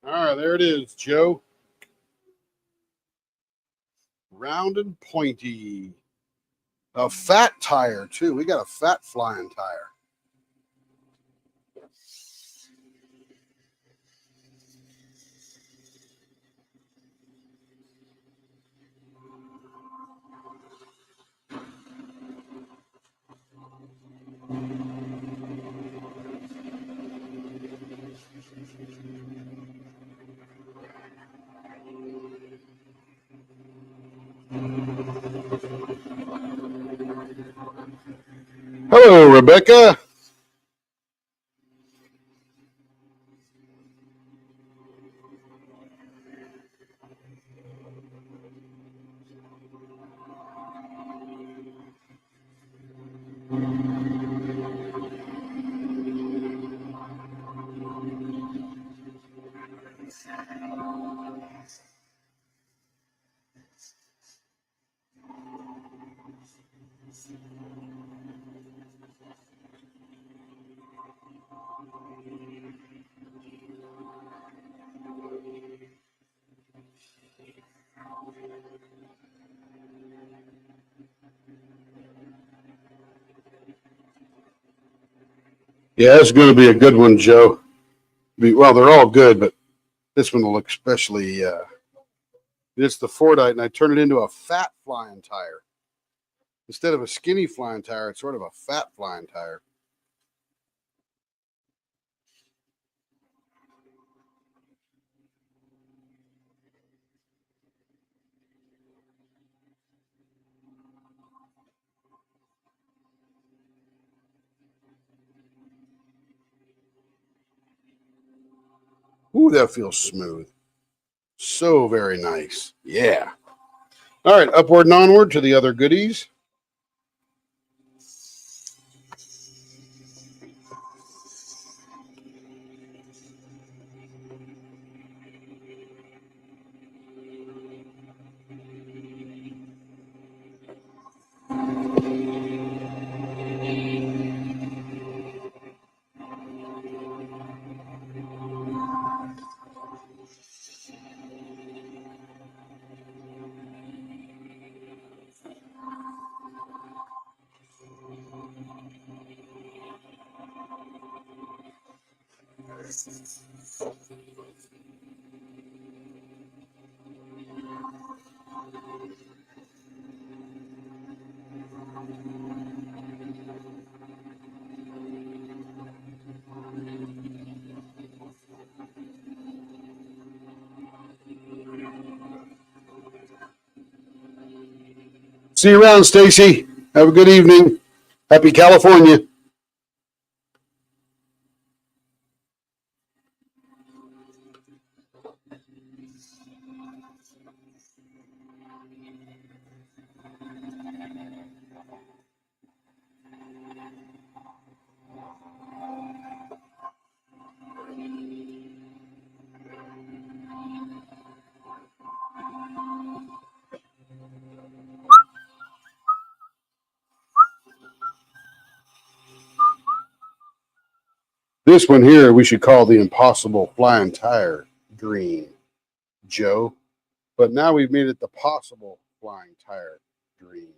All right, there it is, Joe. Round and pointy. A fat tire, too. We got a fat flying tire. Hello, Rebecca. Yeah, it's going to be a good one, Joe. Well, they're all good, but this one will look especially. It's the Fordite, and I turn it into a fat flying tire. Instead of a skinny flying tire, it's sort of a fat flying tire. Ooh, that feels smooth. So very nice. Yeah. All right, upward and onward to the other goodies. See you around, Stacy. Have a good evening. Happy California. This one here we should call the Impossible Flying Tire Green, Joe. But now we've made it the Possible Flying Tire Green.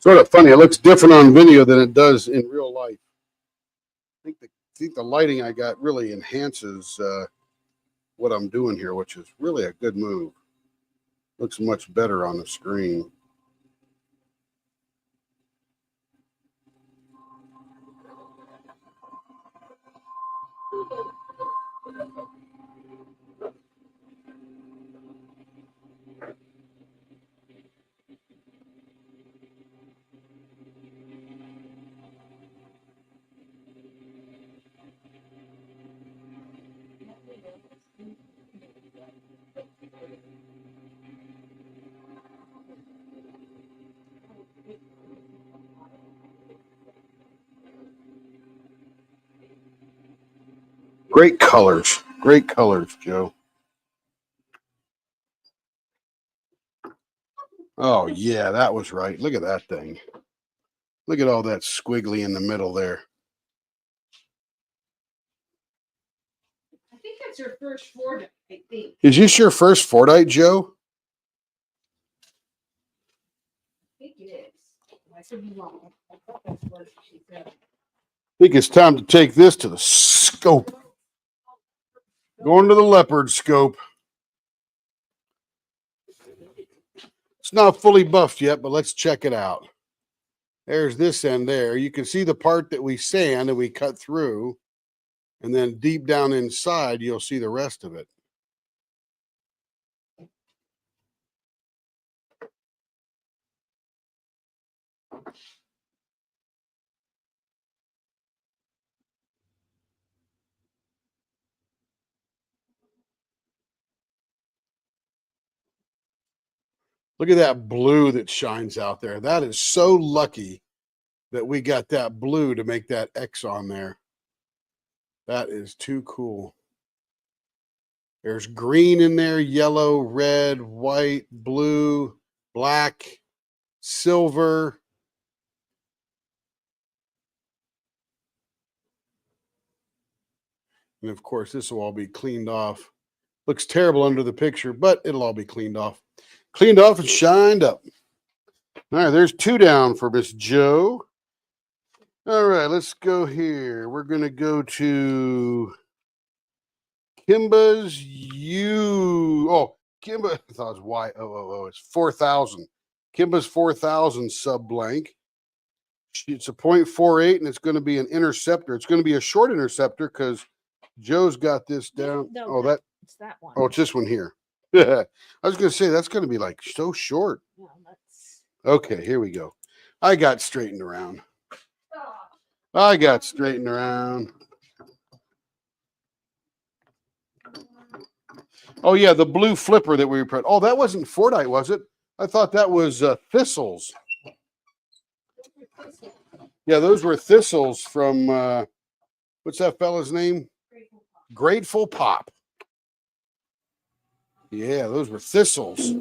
Sort of funny. It looks different on video than it does in real life. I think the lighting I got really enhances what I'm doing here, which is really a good move. Looks much better on the screen. Great colors. Great colors, Joe. Oh, yeah, that was right. Look at that thing. Look at all that squiggly in the middle there. I think that's your first Ford, I think. Is this your first Fordite, Joe? I think it is. I could be wrong. I thought that's what she said. I think it's time to take this to the scope. Going to the Leopard scope. It's not fully buffed yet, but let's check it out. There's this end there. You can see the part that we sand and we cut through. And then deep down inside, you'll see the rest of it. Look at that blue that shines out there. That is so lucky that we got that blue to make that X on there. That is too cool. There's green in there, yellow, red, white, blue, black, silver. And of course, this will all be cleaned off. Looks terrible under the picture, but it'll all be cleaned off. Cleaned off and shined up. All right, there's 2 down for Miss Joe. All right, let's go here. We're going to go to Kimba's Kimba, I thought it was Y-O-O-O. It's 4,000. Kimba's 4,000 sub blank. It's a 0.48 and it's going to be an interceptor. It's going to be a short interceptor because Joe's got this down. No, it's that one. Oh, it's this one here. I was going to say that's going to be like so short. No, that's... Okay, here we go. I got straightened around. I got straightened around. Oh, yeah, the blue flipper that we put. Oh, that wasn't Fordite, was it? I thought that was thistles. Yeah, those were thistles from, what's that fella's name? Grateful Pop. Yeah, those were thistles.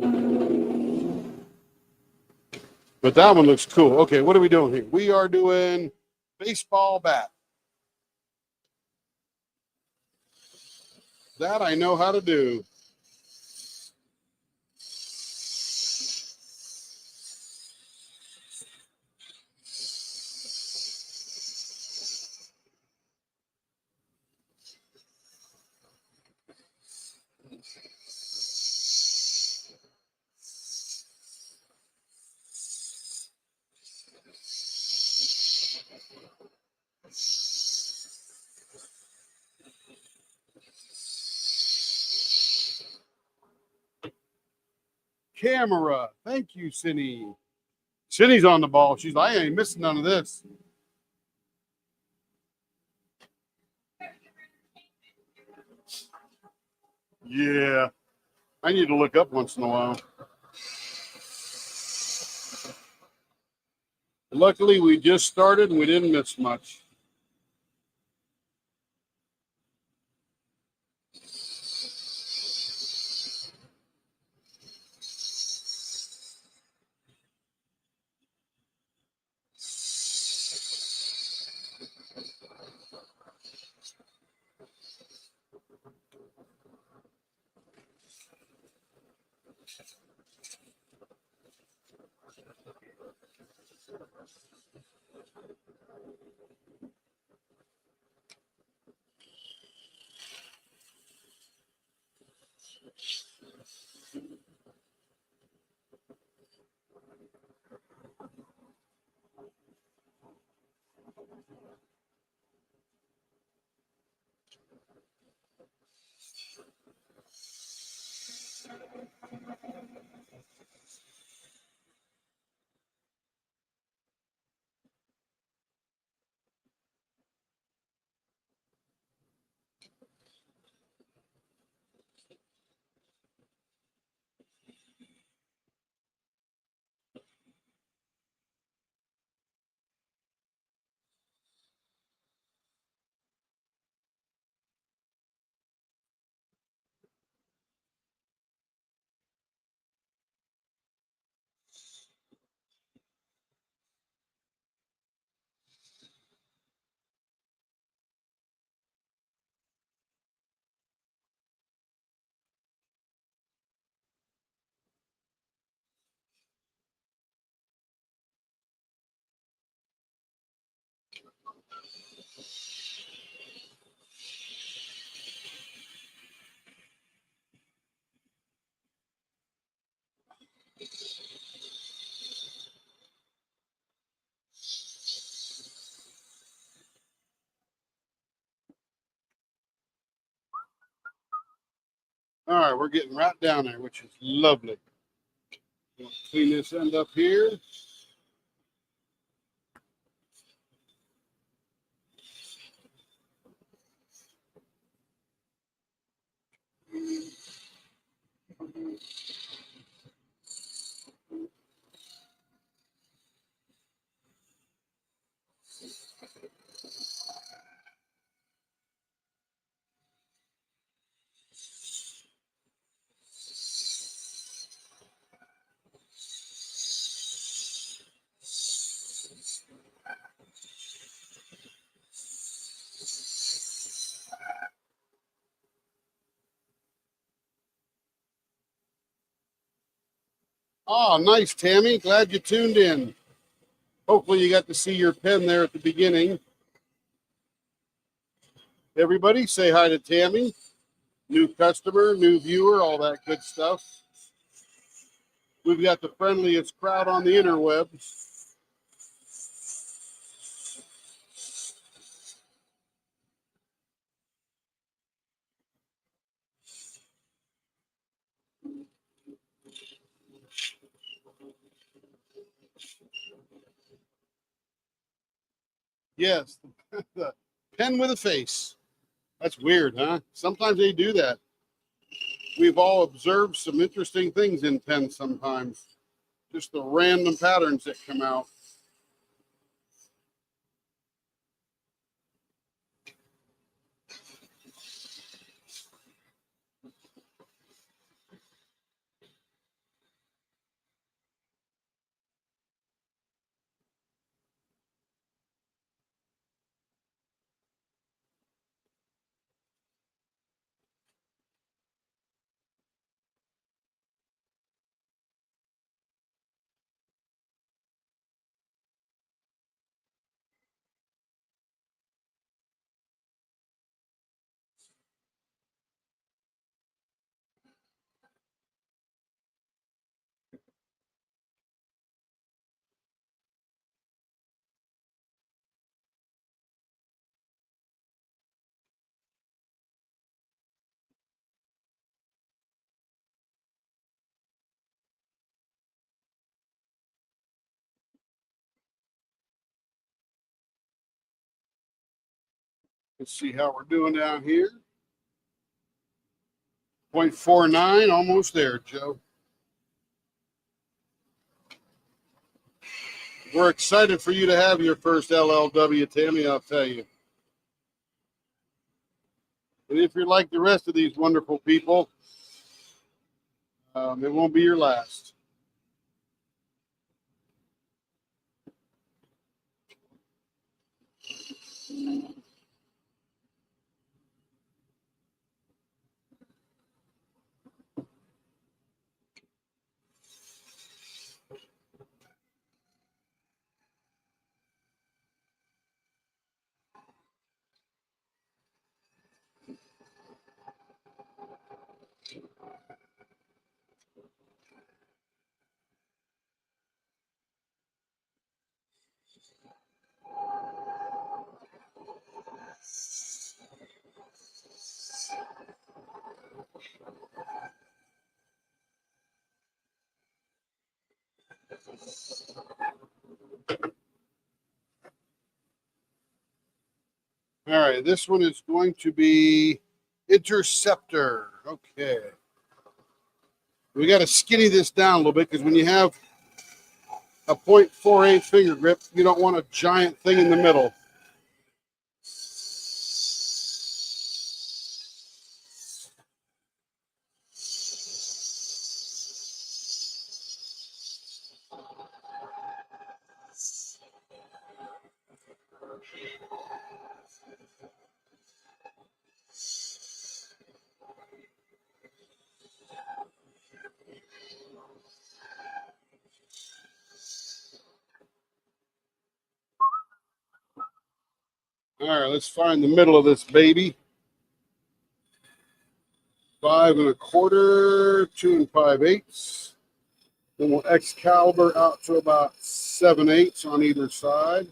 But that one looks cool. Okay, what are we doing here? We are doing baseball bat. That I know how to do. Camera. Thank you, Cindy. Cindy's on the ball. She's like, I ain't missing none of this. Yeah. I need to look up once in a while. Luckily, we just started and we didn't miss much. All right, we're getting right down there, which is lovely. We'll clean this end up here. Oh, nice, Tammy. Glad you tuned in. Hopefully you got to see your pen there at the beginning. Everybody say hi to Tammy. New customer, new viewer, all that good stuff. We've got the friendliest crowd on the interwebs. Yes, the pen with a face. That's weird, huh? Sometimes they do that. We've all observed some interesting things in pens sometimes. Just the random patterns that come out. Let's see how we're doing down here. 0.49, almost there, Joe. We're excited for you to have your first LLW, Tammy, I'll tell you. And if you're like the rest of these wonderful people, it won't be your last. All right, this one is going to be Interceptor. Okay. We got to skinny this down a little bit because when you have a 0.48 finger grip, you don't want a giant thing in the middle. All right, let's find the middle of this baby. 5 1/4, 2 5/8. Then we'll Excalibur out to about 7/8 on either side.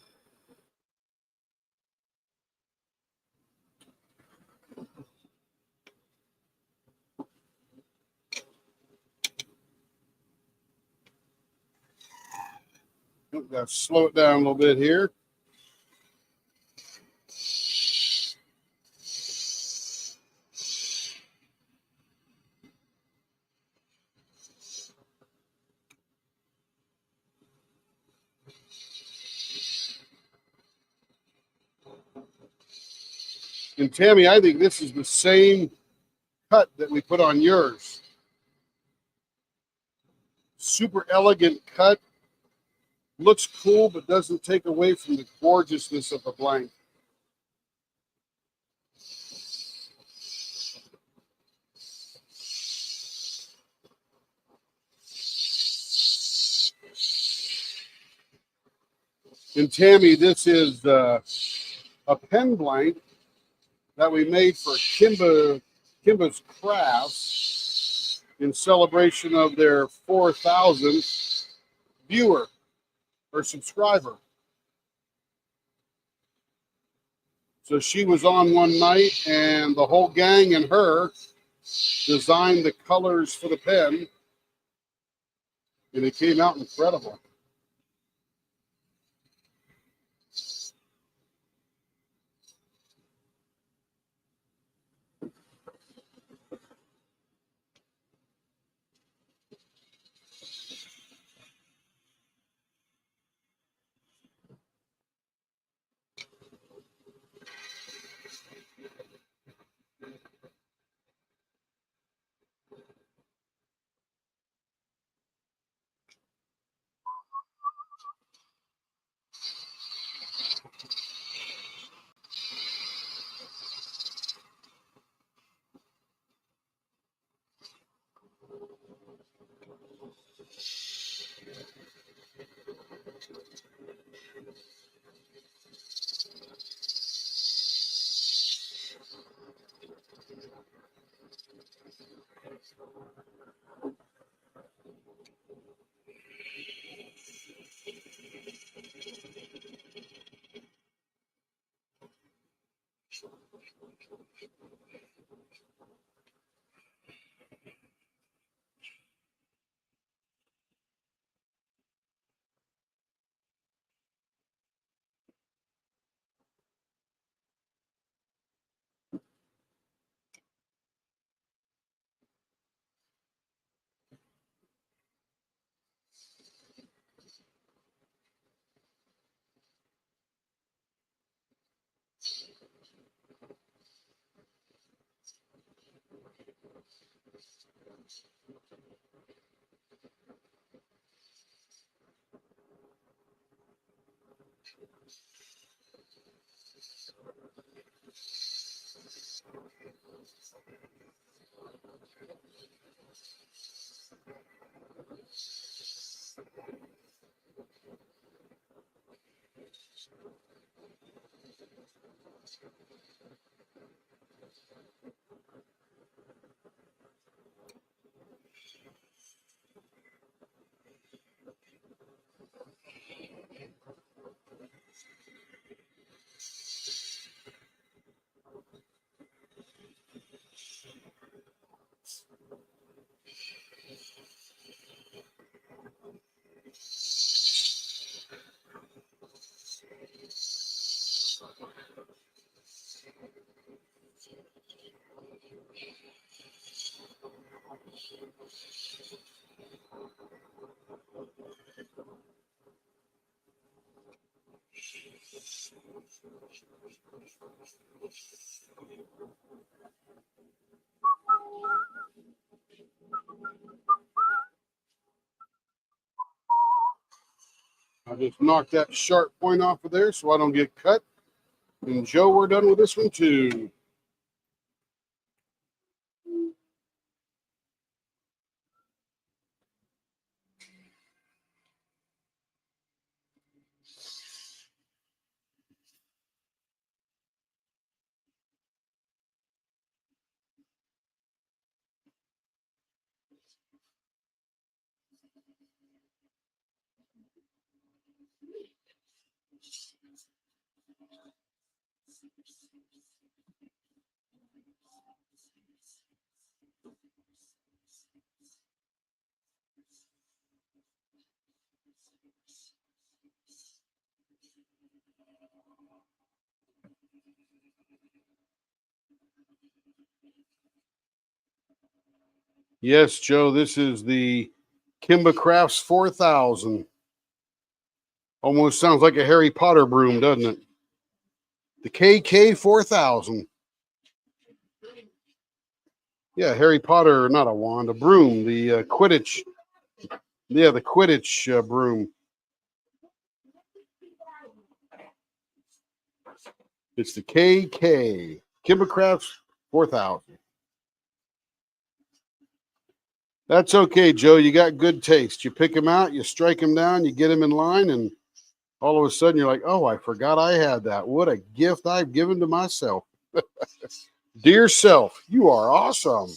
Got to slow it down a little bit here. And Tammy, I think this is the same cut that we put on yours. Super elegant cut. Looks cool, but doesn't take away from the gorgeousness of the blank. And Tammy, this is a pen blank that we made for Kimba's Crafts in celebration of their 4,000th viewer or subscriber. So she was on one night, and the whole gang and her designed the colors for the pen, and it came out incredible. I just knocked that sharp point off of there so I don't get cut. And Joe, we're done with this one too. Yes, Joe, this is the Kimba Crafts 4000. Almost sounds like a Harry Potter broom, doesn't it? The KK 4000. Yeah, Harry Potter, not a wand, a broom. The Quidditch. Yeah, the Quidditch broom. It's the KK. Kimba Crafts 4000. That's okay, Joe. You got good taste. You pick them out, you strike them down, you get them in line, and all of a sudden you're like, oh, I forgot I had that. What a gift I've given to myself. Dear self, you are awesome.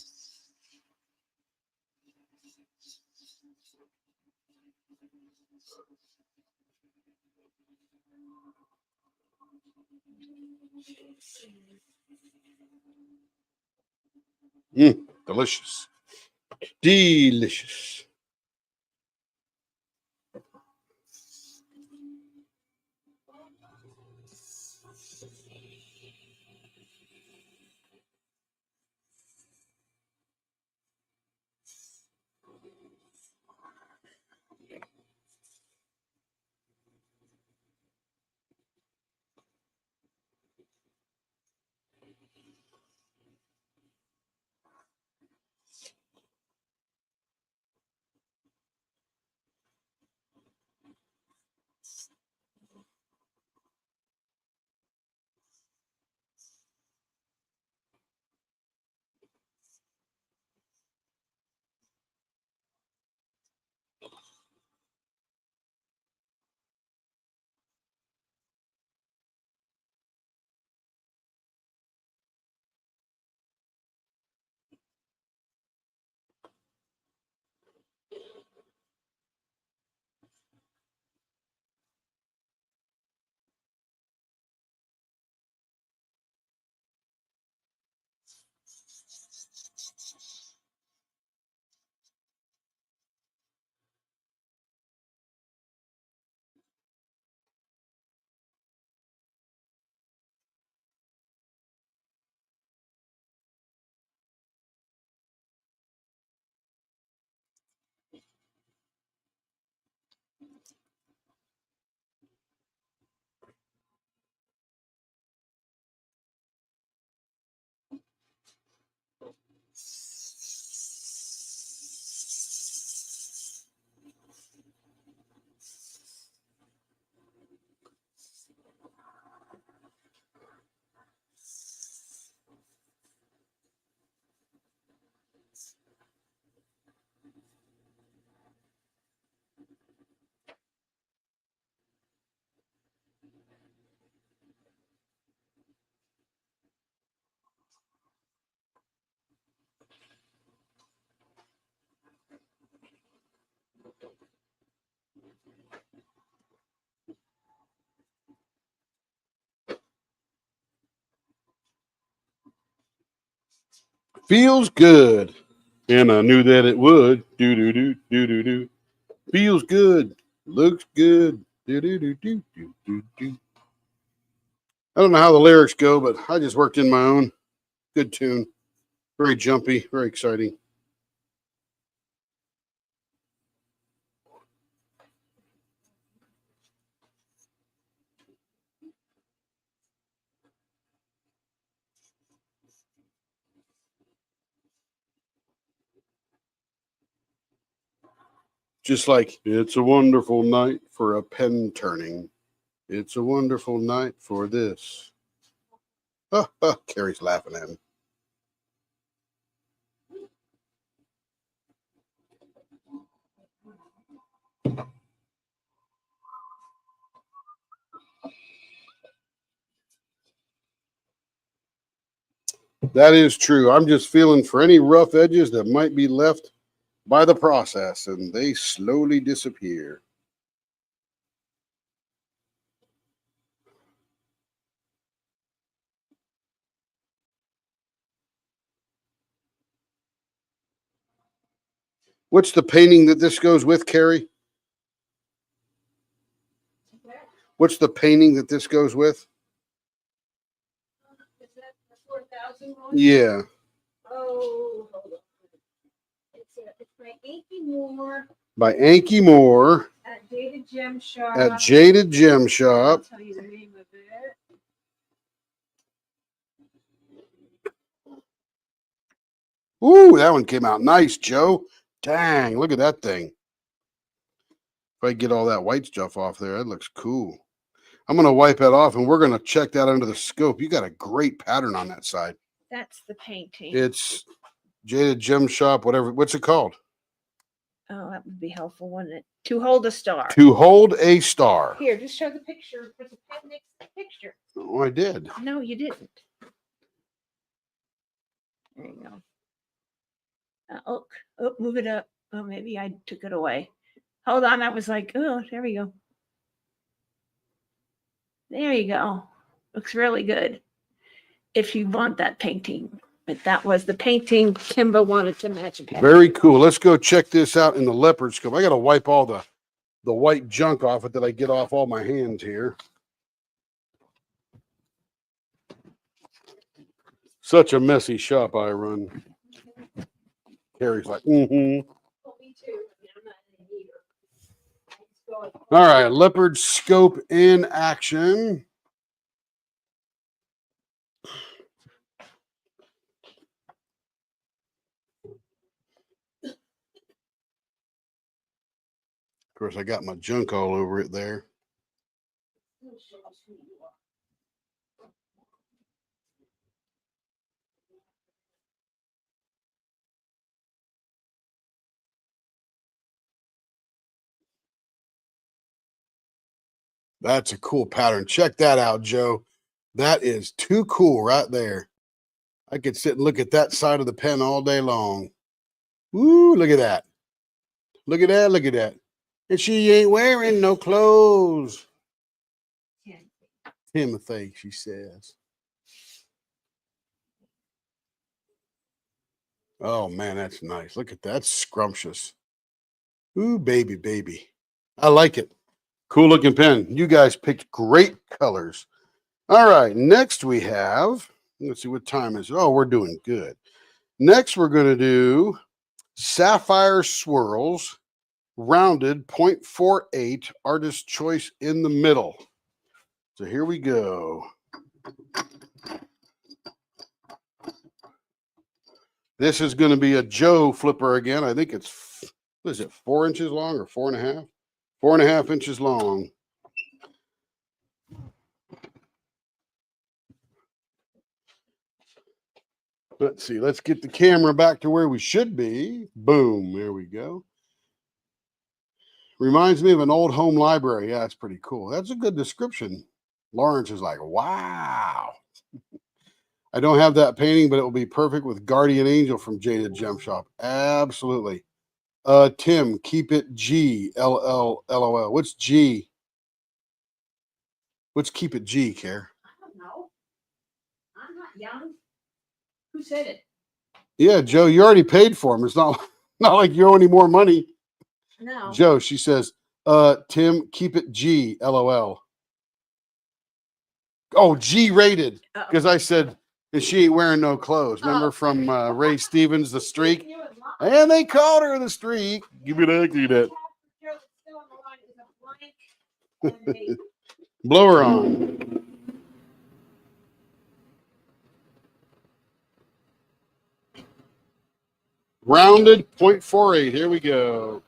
Delicious. Delicious. Feels good. And I knew that it would. Do do do do do do. Feels good. Looks good. Do do do do do do do. I don't know how the lyrics go, but I just worked in my own. Good tune. Very jumpy, very exciting. Just like it's a wonderful night for a pen turning. It's a wonderful night for this. Carrie's laughing at me. That is true. I'm just feeling for any rough edges that might be left by the process, and they slowly disappear. What's the painting that this goes with, Carrie? What's the painting that this goes with? Is that the 4,000 one? Yeah. Oh, hold on. It's by Inky Moore By Anky Moore at Jaded Gem Shop. at Jaded Gem I'll Shop. tell you the name of it. Ooh, that one came out nice, Joe. Dang, look at that thing. If I get all that white stuff off there, that looks cool. I'm going to wipe that off, and we're going to check that under the scope. You got a great pattern on that side. That's the painting. It's Jaded Gem Shop, whatever. What's it called? Oh, that would be helpful, wouldn't it? To hold a star. To Hold a Star. Here, just show the picture. Put the pen next to the picture. Oh, I did. No, you didn't. There you go. Move it up. Oh, maybe I took it away. Hold on. I was like, oh, there we go. There you go. Looks really good. If you want that painting. But that was the painting Kimba wanted to match. Very cool. Let's go check this out in the leopard scope. I got to wipe all the white junk off it that I get off all my hands here. Such a messy shop I run. Carrie's like, mm-hmm. Well, me too. I'm not in either. All right, leopard scope in action. Of course, I got my junk all over it there. That's a cool pattern. Check that out, Joe. That is too cool right there. I could sit and look at that side of the pen all day long. Woo, look at that. Look at that, look at that. And she ain't wearing no clothes. Timothy, she says. Oh, man, that's nice. Look at that. That's scrumptious. Ooh, baby, baby. I like it. Cool looking pen. You guys picked great colors. All right, next we have, let's see what time is it. Oh, we're doing good. Next, we're going to do Sapphire Swirls, rounded 0.48, artist choice in the middle. So here we go. This is going to be a Joe flipper again. I think it's, what is it, 4 inches long or 4.5? 4.5 inches long. Let's see. Let's get the camera back to where we should be. Boom. There we go. Reminds me of an old home library. Yeah, it's pretty cool. That's a good description. Lawrence is like, wow. I don't have that painting, but it will be perfect with Guardian Angel from Jaded Gem Shop. Absolutely. Tim, keep it G. LL. What's G? What's keep it G, Care? I don't know. I'm not young. Who said it? Yeah, Joe, you already paid for them. It's not like you owe any more money. No. Joe, she says, Tim, keep it G. LOL. Oh, G rated. Because I said, and she ain't wearing no clothes. Remember from Ray Stevens, The Streak? And they called her The Streak. Give me that, give me that. Blow her on. Rounded 0.48. Here we go.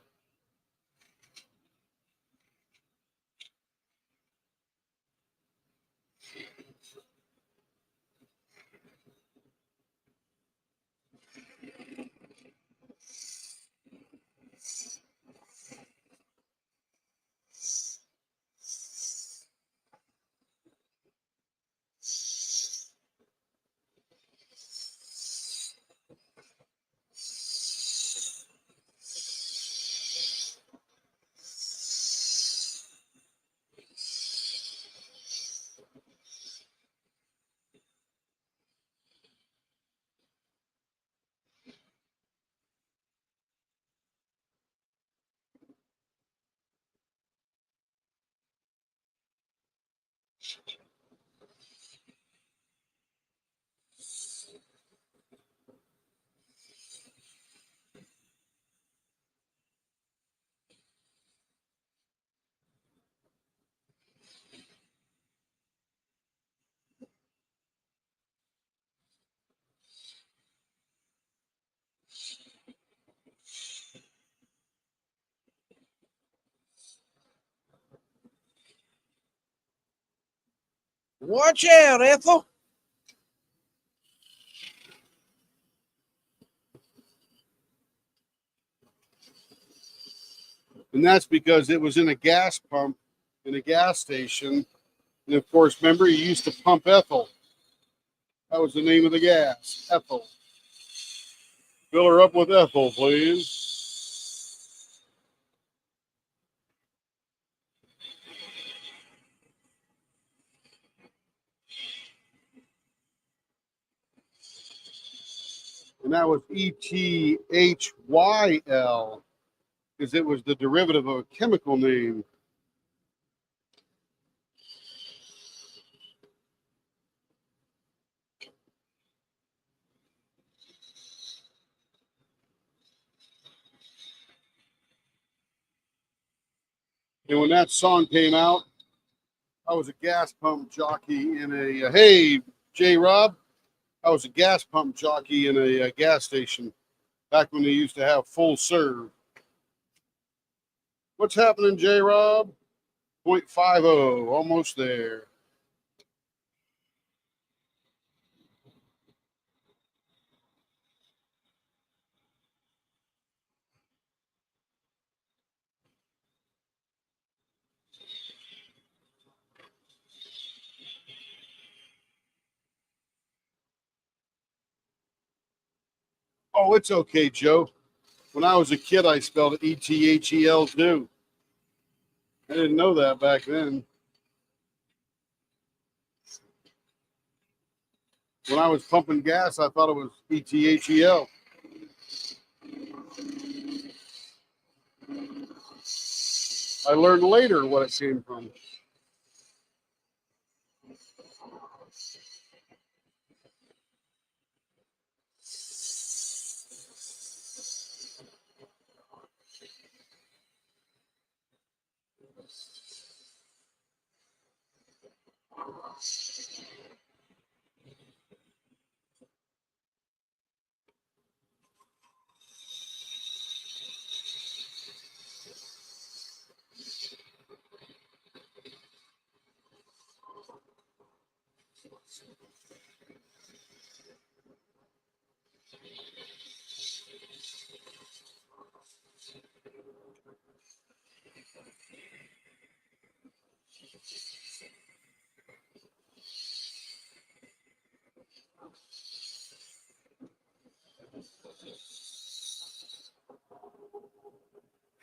Watch out, Ethel. And that's because it was in a gas pump in a gas station. And of course, remember, you used to pump ethyl. That was the name of the gas, ethyl. Fill her up with ethyl, please. And that was ETHYL, because it was the derivative of a chemical name. And when that song came out, I was a gas pump jockey in a, hey, J Rob, I was a gas pump jockey in a gas station back when they used to have full serve. What's happening, J Rob? 0.50, almost there. Oh, it's okay, Joe. When I was a kid, I spelled it ETHEL too. I didn't know that back then. When I was pumping gas, I thought it was ETHEL. I learned later what it came from.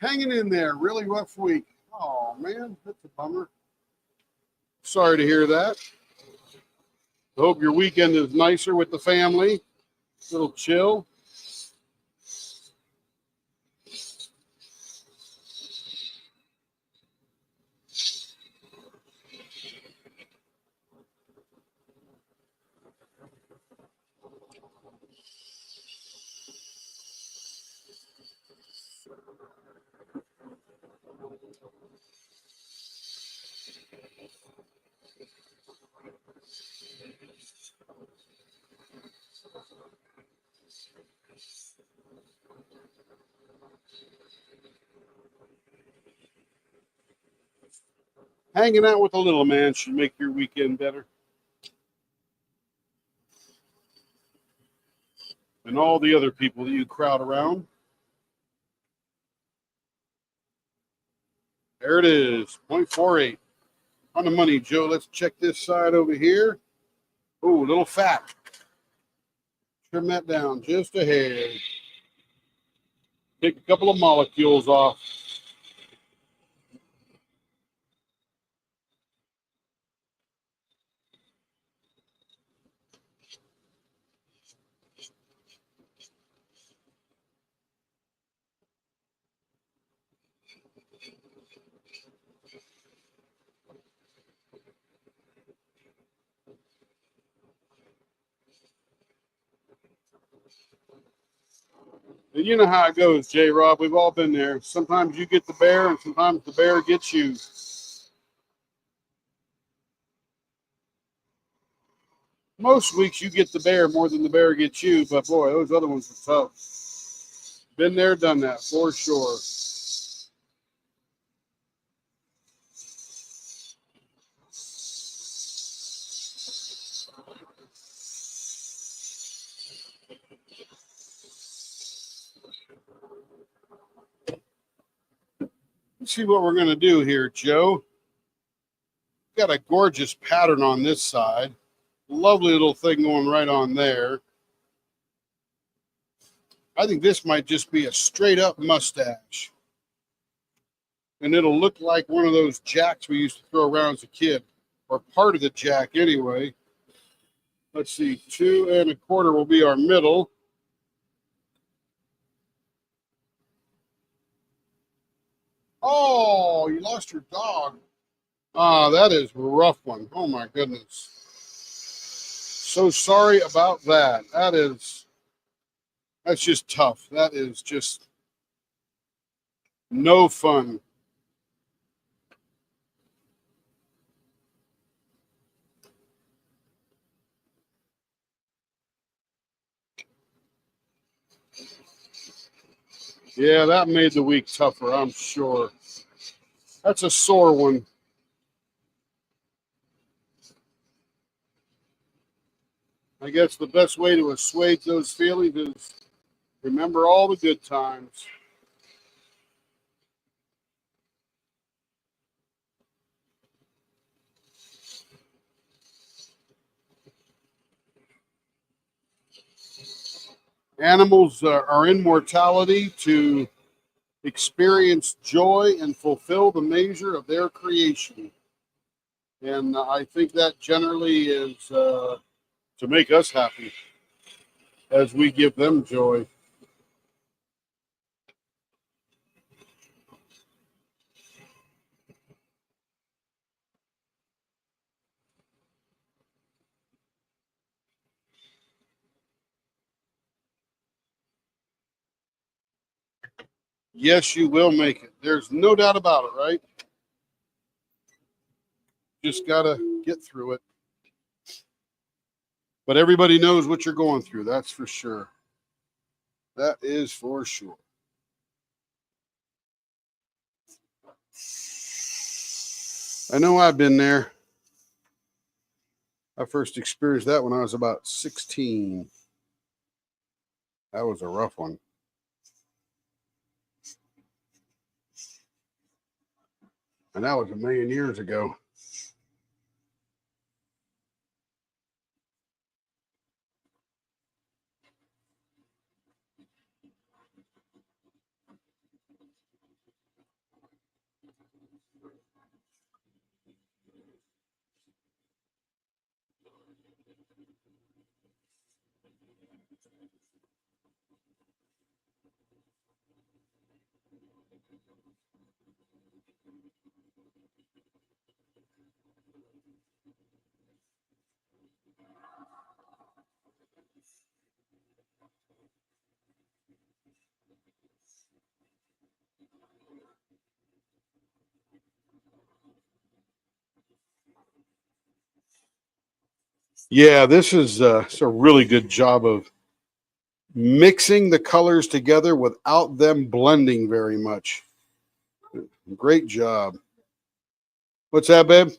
Hanging in there, really rough week. Oh man, that's a bummer. Sorry to hear that. I hope your weekend is nicer with the family. A little chill. Hanging out with a little man should make your weekend better. And all the other people that you crowd around. There it is, 0.48. On the money, Joe. Let's check this side over here. Oh, a little fat. Trim that down just a hair. Take a couple of molecules off. And you know how it goes, J. Rob. We've all been there. Sometimes you get the bear, and sometimes the bear gets you. Most weeks you get the bear more than the bear gets you, but boy, those other ones are tough. Been there, done that for sure. Let's see what we're going to do here, Joe. Got a gorgeous pattern on this side. Lovely little thing going right on there. I think this might just be a straight up mustache. And it'll look like one of those jacks we used to throw around as a kid, or part of the jack anyway. Let's see, 2 1/4 will be our middle. Oh, you lost your dog. Ah, that is a rough one. Oh my goodness. So sorry about that. That's just tough. That is just no fun. Yeah, that made the week tougher, I'm sure. That's a sore one. I guess the best way to assuage those feelings is remember all the good times. Animals are in mortality to experience joy and fulfill the measure of their creation. And I think that generally is to make us happy as we give them joy. Yes, you will make it. There's no doubt about it, right? Just got to get through it. But everybody knows what you're going through. That's for sure. That is for sure. I know I've been there. I first experienced that when I was about 16. That was a rough one. And that was a million years ago. Yeah, this is it's a really good job of mixing the colors together without them blending very much. Great job. What's that, babe?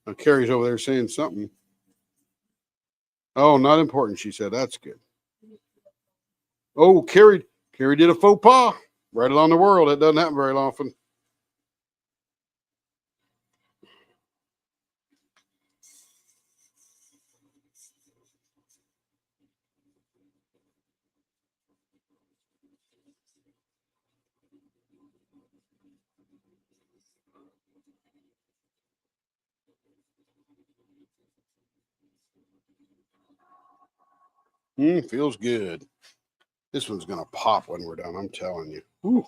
Oh, Carrie's over there saying something. Oh, not important, she said. That's good. Oh, Carrie did a faux pas right along the world. It doesn't happen very often. Feels good. This one's gonna pop when we're done. I'm telling you. Ooh.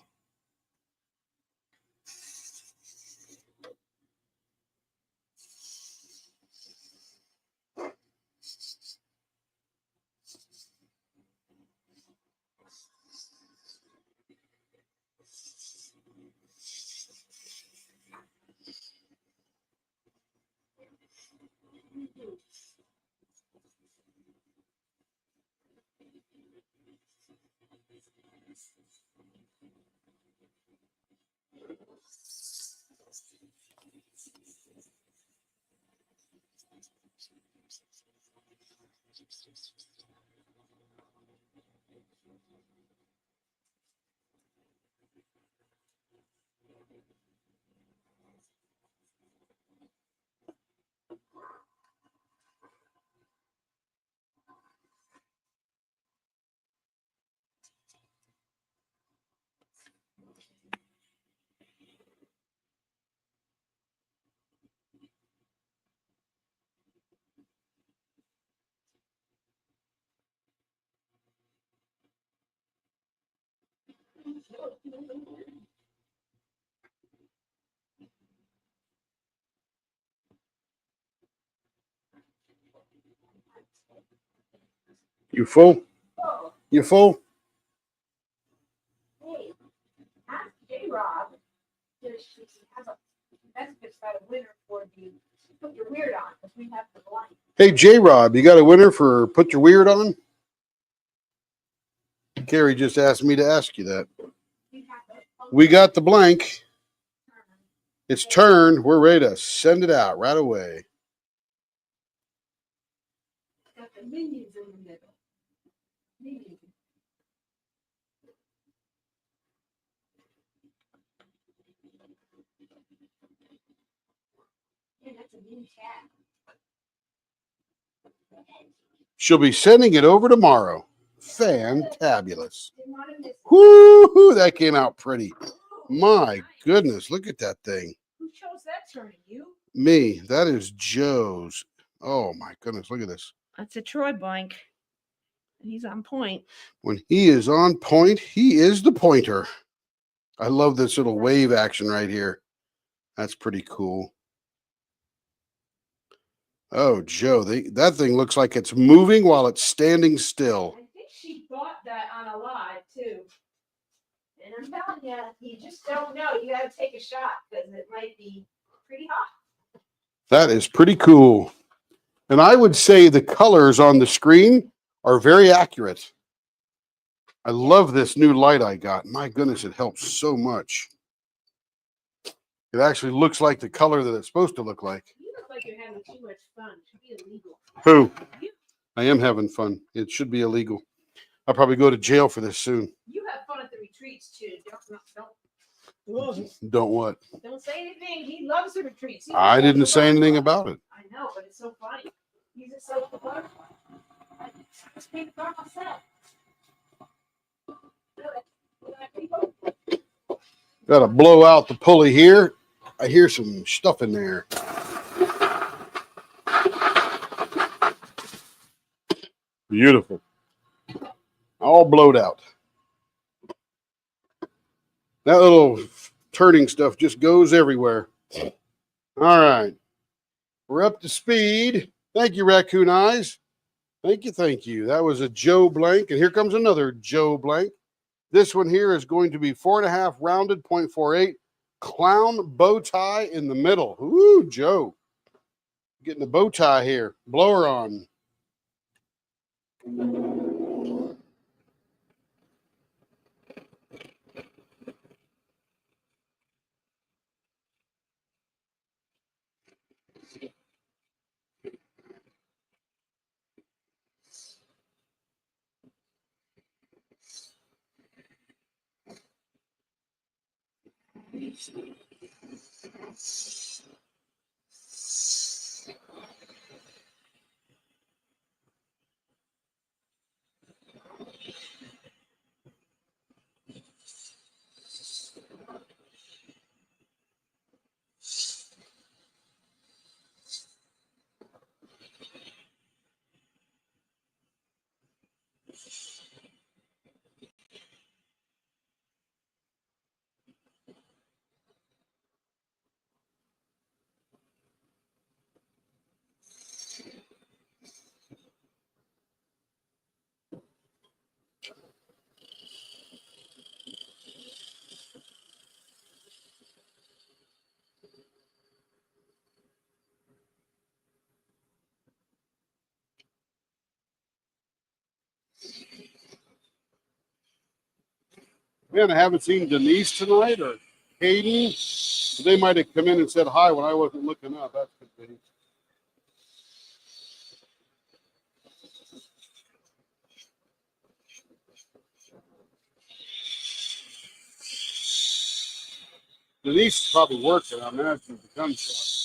You full? Oh, You full? hey, ask J-Rob. She has a Vespa's got a winner for the put your weird on because we have the blind. Hey, J-Rob, you got a winner for Put Your Weird On? Carrie just asked me to ask you that. We got the blank. It's turned. We're ready to send it out right away. Got the minions in the middle. Minions. Yeah, that's a mini cat. She'll be sending it over tomorrow. Fantabulous. Didn't want to miss it. Whoo, that came out pretty. My goodness, look at that thing. Who chose that turning? You? Me, that is Joe's. Oh my goodness, look at this. That's a Troy blank. He's on point. When he is on point, he is the pointer. I love this little wave action right here. That's pretty cool. Oh, Joe, that thing looks like it's moving while it's standing still. I think she bought that on a live too. And I'm telling you, you just don't know. You got to take a shot because it might be pretty hot. That is pretty cool. And I would say the colors on the screen are very accurate. I love this new light I got. My goodness, it helps so much. It actually looks like the color that it's supposed to look like. You look like you're having too much fun. It should be illegal. Who? You. I am having fun. It should be illegal. I'll probably go to jail for this soon. You have fun at the retreats too. Don't Don't what? Don't say anything. He loves the retreats. I didn't say anything about it. I know, but it's so funny. He's just so fun. I just came from myself. Got to blow out the pulley here. I hear some stuff in there. Beautiful. All blowed out. That little turning stuff just goes everywhere. All right. We're up to speed. Thank you, Raccoon Eyes. Thank you, thank you. That was a Joe blank. And here comes another Joe blank. This one here is going to be 4.5 rounded, 0.48. Clown bow tie in the middle. Ooh, Joe. Getting the bow tie here. Blower on. Man, I haven't seen Denise tonight or Hayden. They might have come in and said hi when I wasn't looking up. That could be. Denise is probably working. I imagine the gunshot.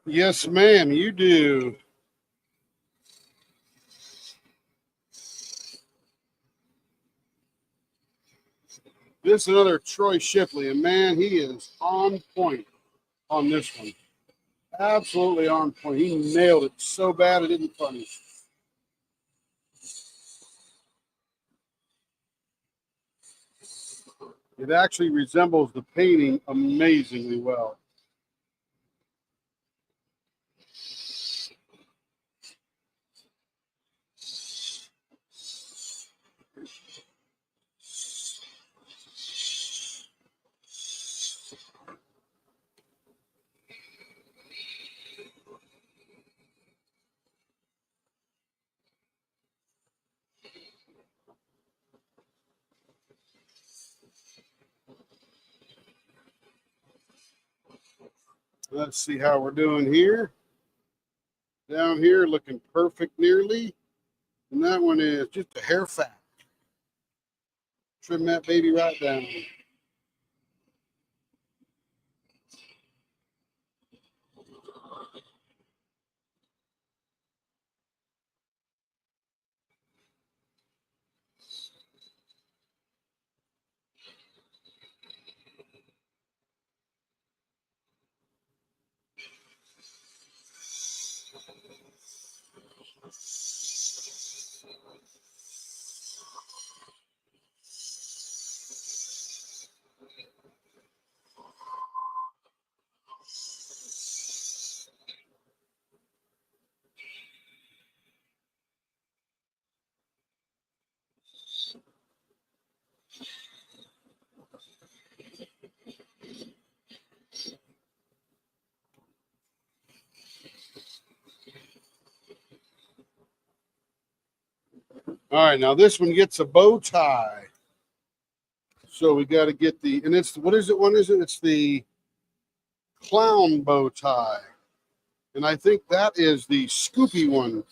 Yes, ma'am, you do. This is another Troy Shipley, and man, he is on point on this one. Absolutely on point. He nailed it so bad it isn't funny. It actually resembles the painting amazingly well. Let's see how we're doing here. Down here, looking perfect nearly. And that one is just a hair fat. Trim that baby right down. All right, now this one gets a bow tie. So we got to get the, and it's, what is it? What is it? It's the clown bow tie. And I think that is the Scoopy one.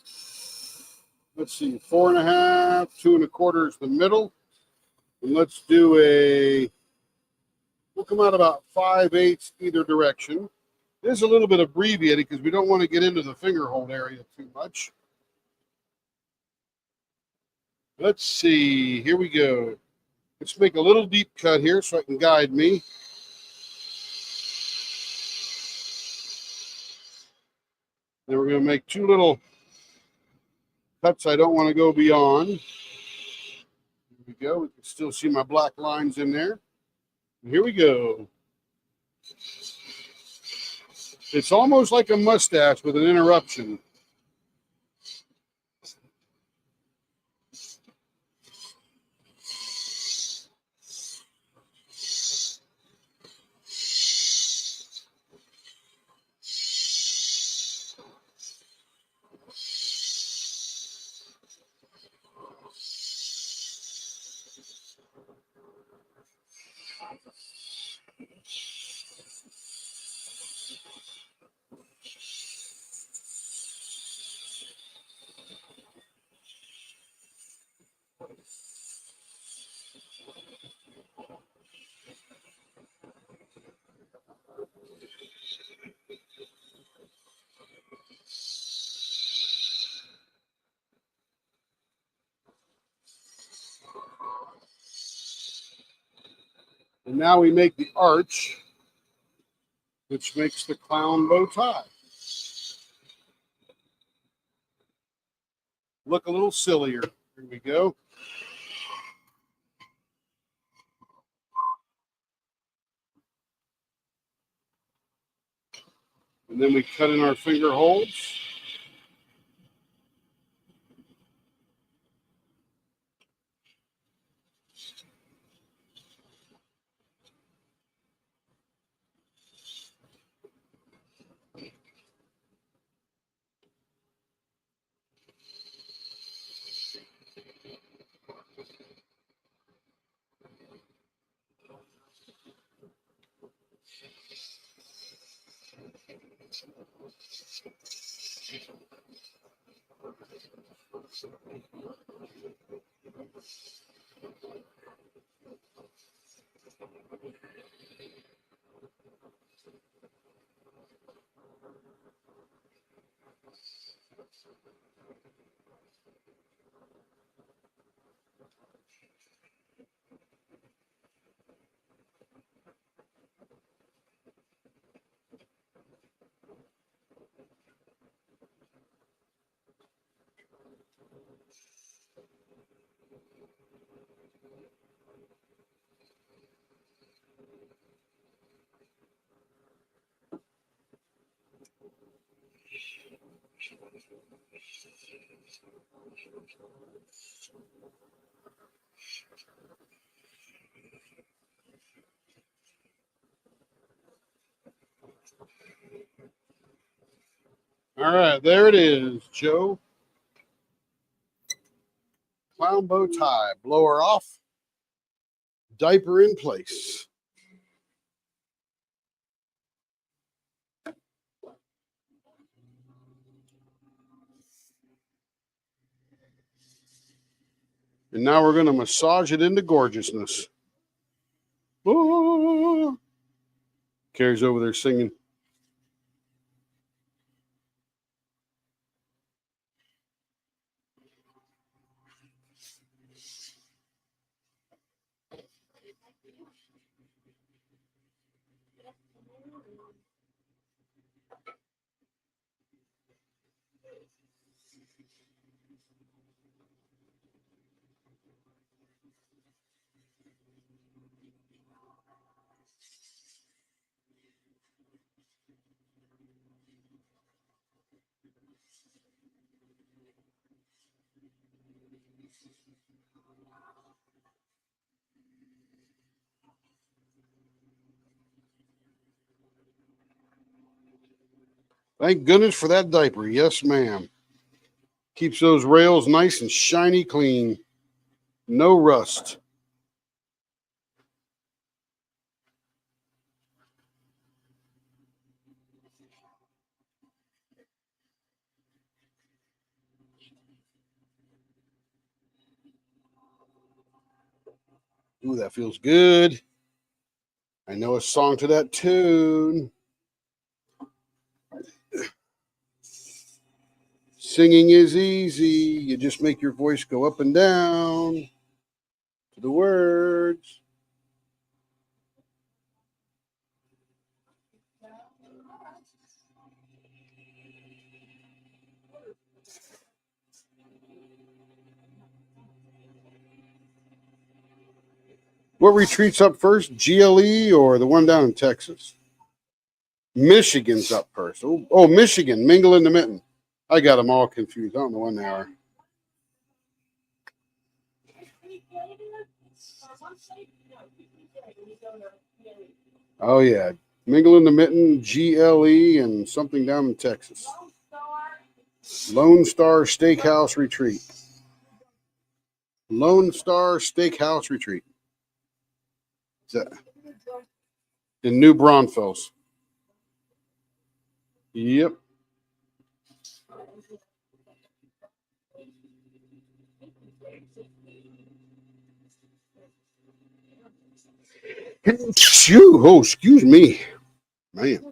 Let's see, 4.5, 2.25 is the middle. And let's do a, we'll come out about 5/8 either direction. This is a little bit abbreviated because we don't want to get into the finger hold area too much. Let's see, here we go. Let's make a little deep cut here so I can guide me. Then we're going to make two little cuts I don't want to go beyond. Here we go. We can still see my black lines in there. And here we go. It's almost like a mustache with an interruption. And now we make the arch, which makes the clown bow tie. Look a little sillier. Here we go. And then we cut in our finger holds. All right, there it is, Joe. Clown bow tie, blower off, diaper in place. And now we're going to massage it into gorgeousness. Oh. Carrie's over there singing. Thank goodness for that diaper. Yes, ma'am. Keeps those rails nice and shiny clean. No rust. Ooh, that feels good. I know a song to that tune. Singing is easy. You just make your voice go up and down to the words. What retreats up first, GLE or the one down in Texas? Michigan's up first. Oh, Michigan, Mingle in the Mitten. I got them all confused. I don't know when they are. Oh, yeah. Mingle in the Mitten, GLE, and something down in Texas. Lone Star Steakhouse Retreat. Lone Star Steakhouse Retreat. Is that in New Braunfels? Yep. Phew. Oh, excuse me. Man.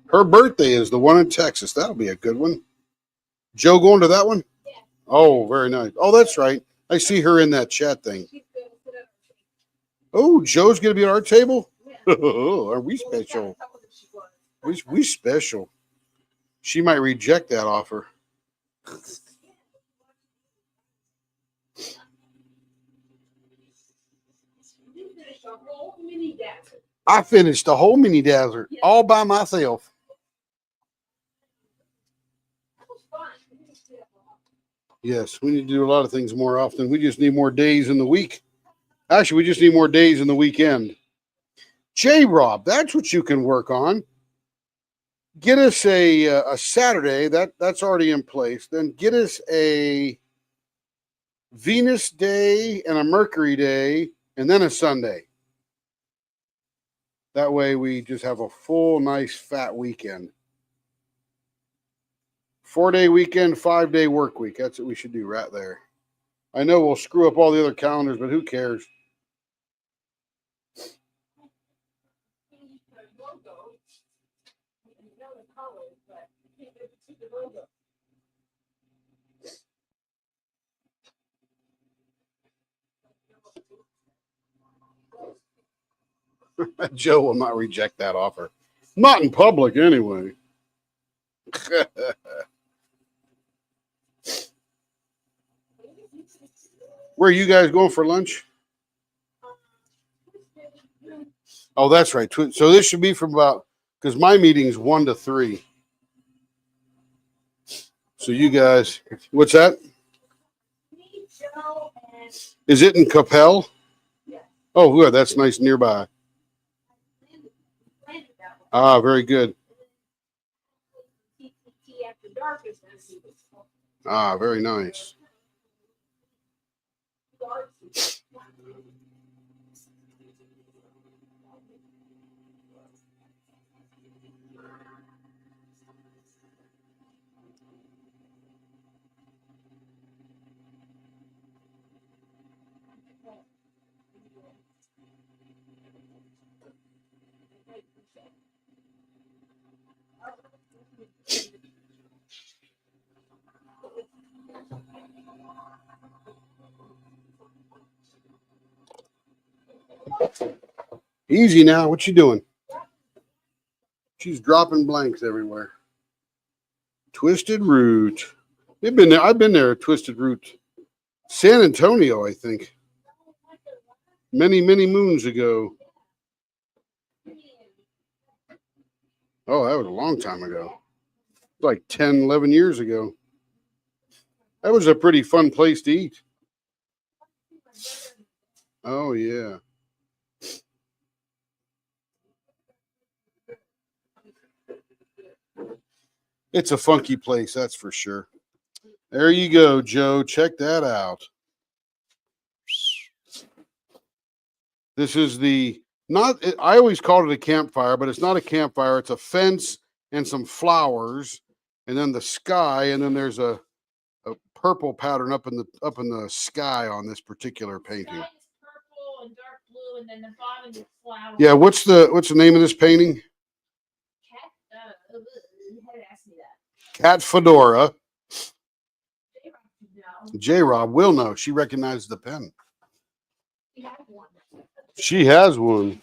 Her birthday is the one in Texas. That'll be a good one. Joe going to that one? Oh, very nice. Oh, that's right. I see her in that chat thing. Oh, Joe's going to be at our table? Oh, are we special? We special. She might reject that offer. I finished the whole mini desert all by myself. Yes, we need to do a lot of things more often. We just need more days in the week. Actually, we just need more days in the weekend. J-Rob, that's what you can work on. Get us a Saturday. That's already in place. Then get us a Venus day and a Mercury day, and then a Sunday. That way we just have a full, nice, fat weekend. 4-day weekend, 5-day work week. That's what we should do right there. I know we'll screw up all the other calendars, but who cares? Joe will not reject that offer. Not in public, anyway. Where are you guys going for lunch? Oh, that's right. So this should be from about, because my meeting's 1 to 3. So you guys, what's that? Is it in Capel? Oh, good. That's nice nearby. Ah, very good. Ah, very nice. Easy now. What you doing? She's dropping blanks everywhere. Twisted Root. They've been there. I've been there. Twisted Root. San Antonio, I think. Many, many moons ago. Oh, that was a long time ago. Like 10, 11 years ago. That was a pretty fun place to eat. Oh, yeah. It's a funky place, that's for sure. There you go, Joe. Check that out. This is I always called it a campfire, but it's not a campfire. It's a fence and some flowers, and then the sky, and then there's a purple pattern up in the sky on this particular painting. Purple and dark blue, and then the bottom is flowers. Yeah, what's the name of this painting? Cat Fedora. J-Rob will know. She recognized the pen. She has one.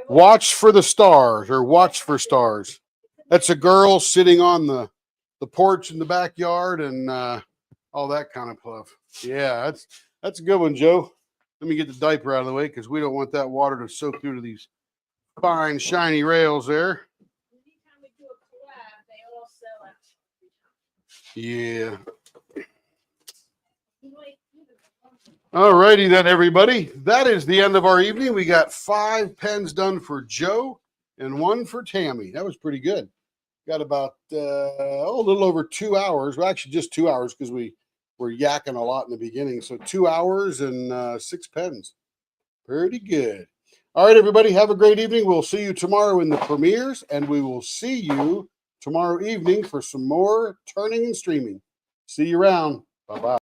Watch for the stars, or watch for stars. That's a girl sitting on the porch in the backyard and all that kind of stuff. Yeah, that's a good one, Joe. Let me get the diaper out of the way because we don't want that water to soak through to these fine, shiny rails there. Yeah. All righty then, everybody. That is the end of our evening. We got 5 pens done for Joe and 1 for Tammy. That was pretty good. Got about a little over 2 hours. Well, actually, just 2 hours because we were yakking a lot in the beginning. So 2 hours and 6 pens. Pretty good. All right, everybody. Have a great evening. We'll see you tomorrow in the premieres, and we will see you tomorrow evening for some more turning and streaming. See you around. Bye-bye.